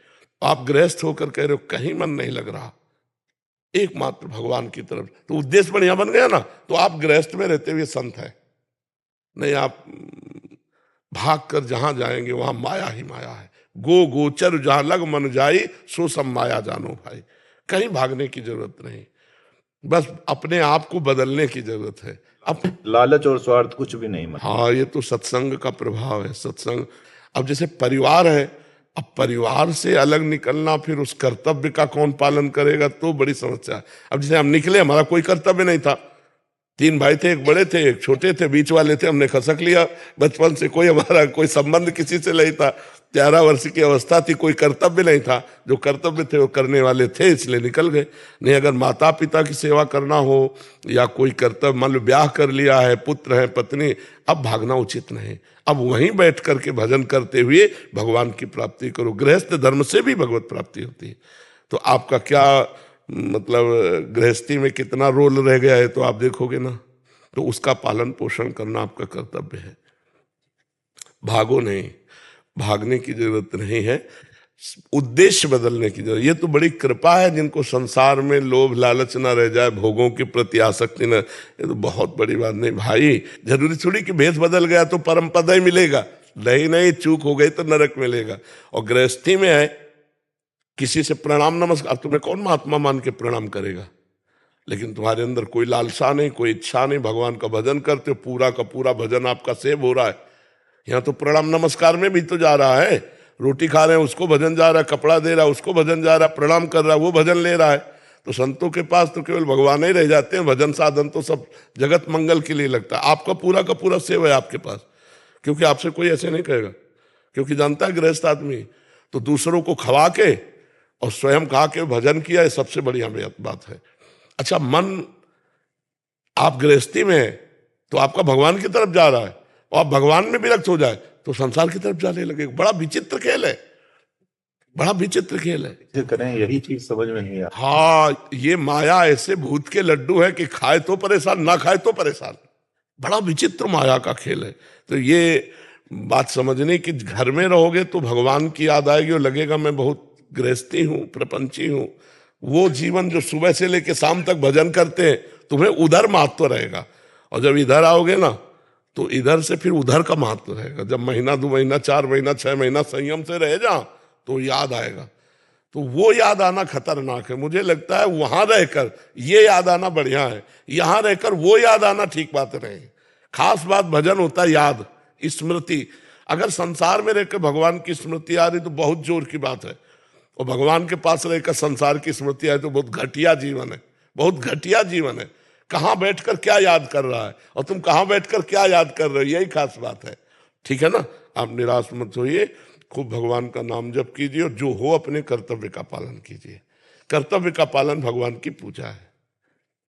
आप गृहस्थ होकर कह रहे हो कहीं मन नहीं लग रहा, एकमात्र भगवान की तरफ, तो उद्देश्य बढ़िया बन गया ना। तो आप गृहस्थ में रहते हुए संत है नहीं। आप भाग कर जहां जाएंगे वहां माया ही माया है। गो गोचर जहां लग मन जाई, सो सब माया जानो भाई। कहीं भागने की जरूरत नहीं, बस अपने आप को बदलने की जरूरत है। अब
लालच और स्वार्थ कुछ भी नहीं।
हाँ, ये तो सत्संग का प्रभाव है। सत्संग, अब जैसे परिवार है, अब परिवार से अलग निकलना, फिर उस कर्तव्य का कौन पालन करेगा, तो बड़ी समस्या है। अब जैसे हम निकले, हमारा कोई कर्तव्य नहीं था। 3 भाई थे, एक बड़े थे एक छोटे थे, बीच वाले थे, हमने खसक लिया। बचपन से कोई हमारा कोई संबंध किसी से नहीं था। 11 वर्ष की अवस्था थी, कोई कर्तव्य नहीं था। जो कर्तव्य थे वो करने वाले थे, इसलिए निकल गए। नहीं, अगर माता पिता की सेवा करना हो या कोई कर्तव्य, मान लो ब्याह कर लिया है, पुत्र है, पत्नी, अब भागना उचित नहीं। अब वहीं बैठ करके भजन करते हुए भगवान की प्राप्ति करो। गृहस्थ धर्म से भी भगवत प्राप्ति होती है। तो आपका क्या मतलब गृहस्थी में कितना रोल रह गया है तो आप देखोगे ना। तो उसका पालन पोषण करना आपका कर्तव्य है। भागो नहीं, भागने की जरूरत नहीं है। उद्देश्य बदलने की जरूरत। ये तो बड़ी कृपा है जिनको संसार में लोभ लालच ना रह जाए, भोगों के प्रति आसक्ति न, ये तो बहुत बड़ी बात। नहीं भाई, जरूरी थोड़ी कि भेष बदल गया तो परम पद ही मिलेगा, नहीं नहीं, चूक हो गई तो नरक मिलेगा। और गृहस्थी में है, किसी से प्रणाम नमस्कार, तुम्हें कौन महात्मा मान के प्रणाम करेगा? लेकिन तुम्हारे अंदर कोई लालसा नहीं, कोई इच्छा नहीं, भगवान का भजन करते हो, पूरा का पूरा भजन आपका सेव हो रहा है। यहाँ तो प्रणाम नमस्कार में भी तो जा रहा है, रोटी खा रहे हैं उसको भजन जा रहा है, कपड़ा दे रहा है उसको भजन जा रहा है, प्रणाम कर रहा है वो भजन ले रहा है। तो संतों के पास तो केवल भगवान ही रह जाते हैं, भजन साधन तो सब जगत मंगल के लिए लगता है। आपका पूरा का पूरा सेव है आपके पास, क्योंकि आपसे कोई ऐसे नहीं कहेगा, क्योंकि जानता है गृहस्थ आदमी तो दूसरों को खवा के और स्वयं खा के भजन किया, ये सबसे बढ़िया बात है। अच्छा, मन आप गृहस्थी में है तो आपका भगवान की तरफ जा रहा है, और आप भगवान में विरक्त हो जाए तो संसार की तरफ जाने लगे। बड़ा विचित्र खेल है, बड़ा विचित्र खेल है।
जो करें यही चीज समझ में नहीं आता।
हाँ, ये माया ऐसे भूत के लड्डू है कि खाए तो परेशान, ना खाए तो परेशान। बड़ा विचित्र माया का खेल है। तो ये बात समझने की घर में रहोगे तो भगवान की याद आएगी और लगेगा मैं बहुत गृहस्थी हूँ, प्रपंची हूँ। वो जीवन जो सुबह से लेकर शाम तक भजन करते हैं, तुम्हें उधर महत्व रहेगा। और जब इधर आओगे ना तो इधर से फिर उधर का महत्व रहेगा। जब महीना 2 महीना 4 महीना 6 महीना संयम से रह जा तो याद आएगा। तो वो याद आना खतरनाक है। मुझे लगता है वहां रहकर ये याद आना बढ़िया है, यहां रहकर वो याद आना ठीक बात नहीं। खास बात भजन होता है, याद, स्मृति। अगर संसार में रहकर भगवान की स्मृति आ रही तो बहुत जोर की बात है, और भगवान के पास रहकर संसार की स्मृति आई तो बहुत घटिया जीवन है, बहुत घटिया जीवन है। कहाँ बैठकर क्या याद कर रहा है और तुम कहाँ बैठकर क्या याद कर रहे हो, यही खास बात है। ठीक है ना? आप निराश मत होइए, खूब भगवान का नाम जप कीजिए और जो हो अपने कर्तव्य का पालन कीजिए। कर्तव्य का पालन भगवान की पूजा है।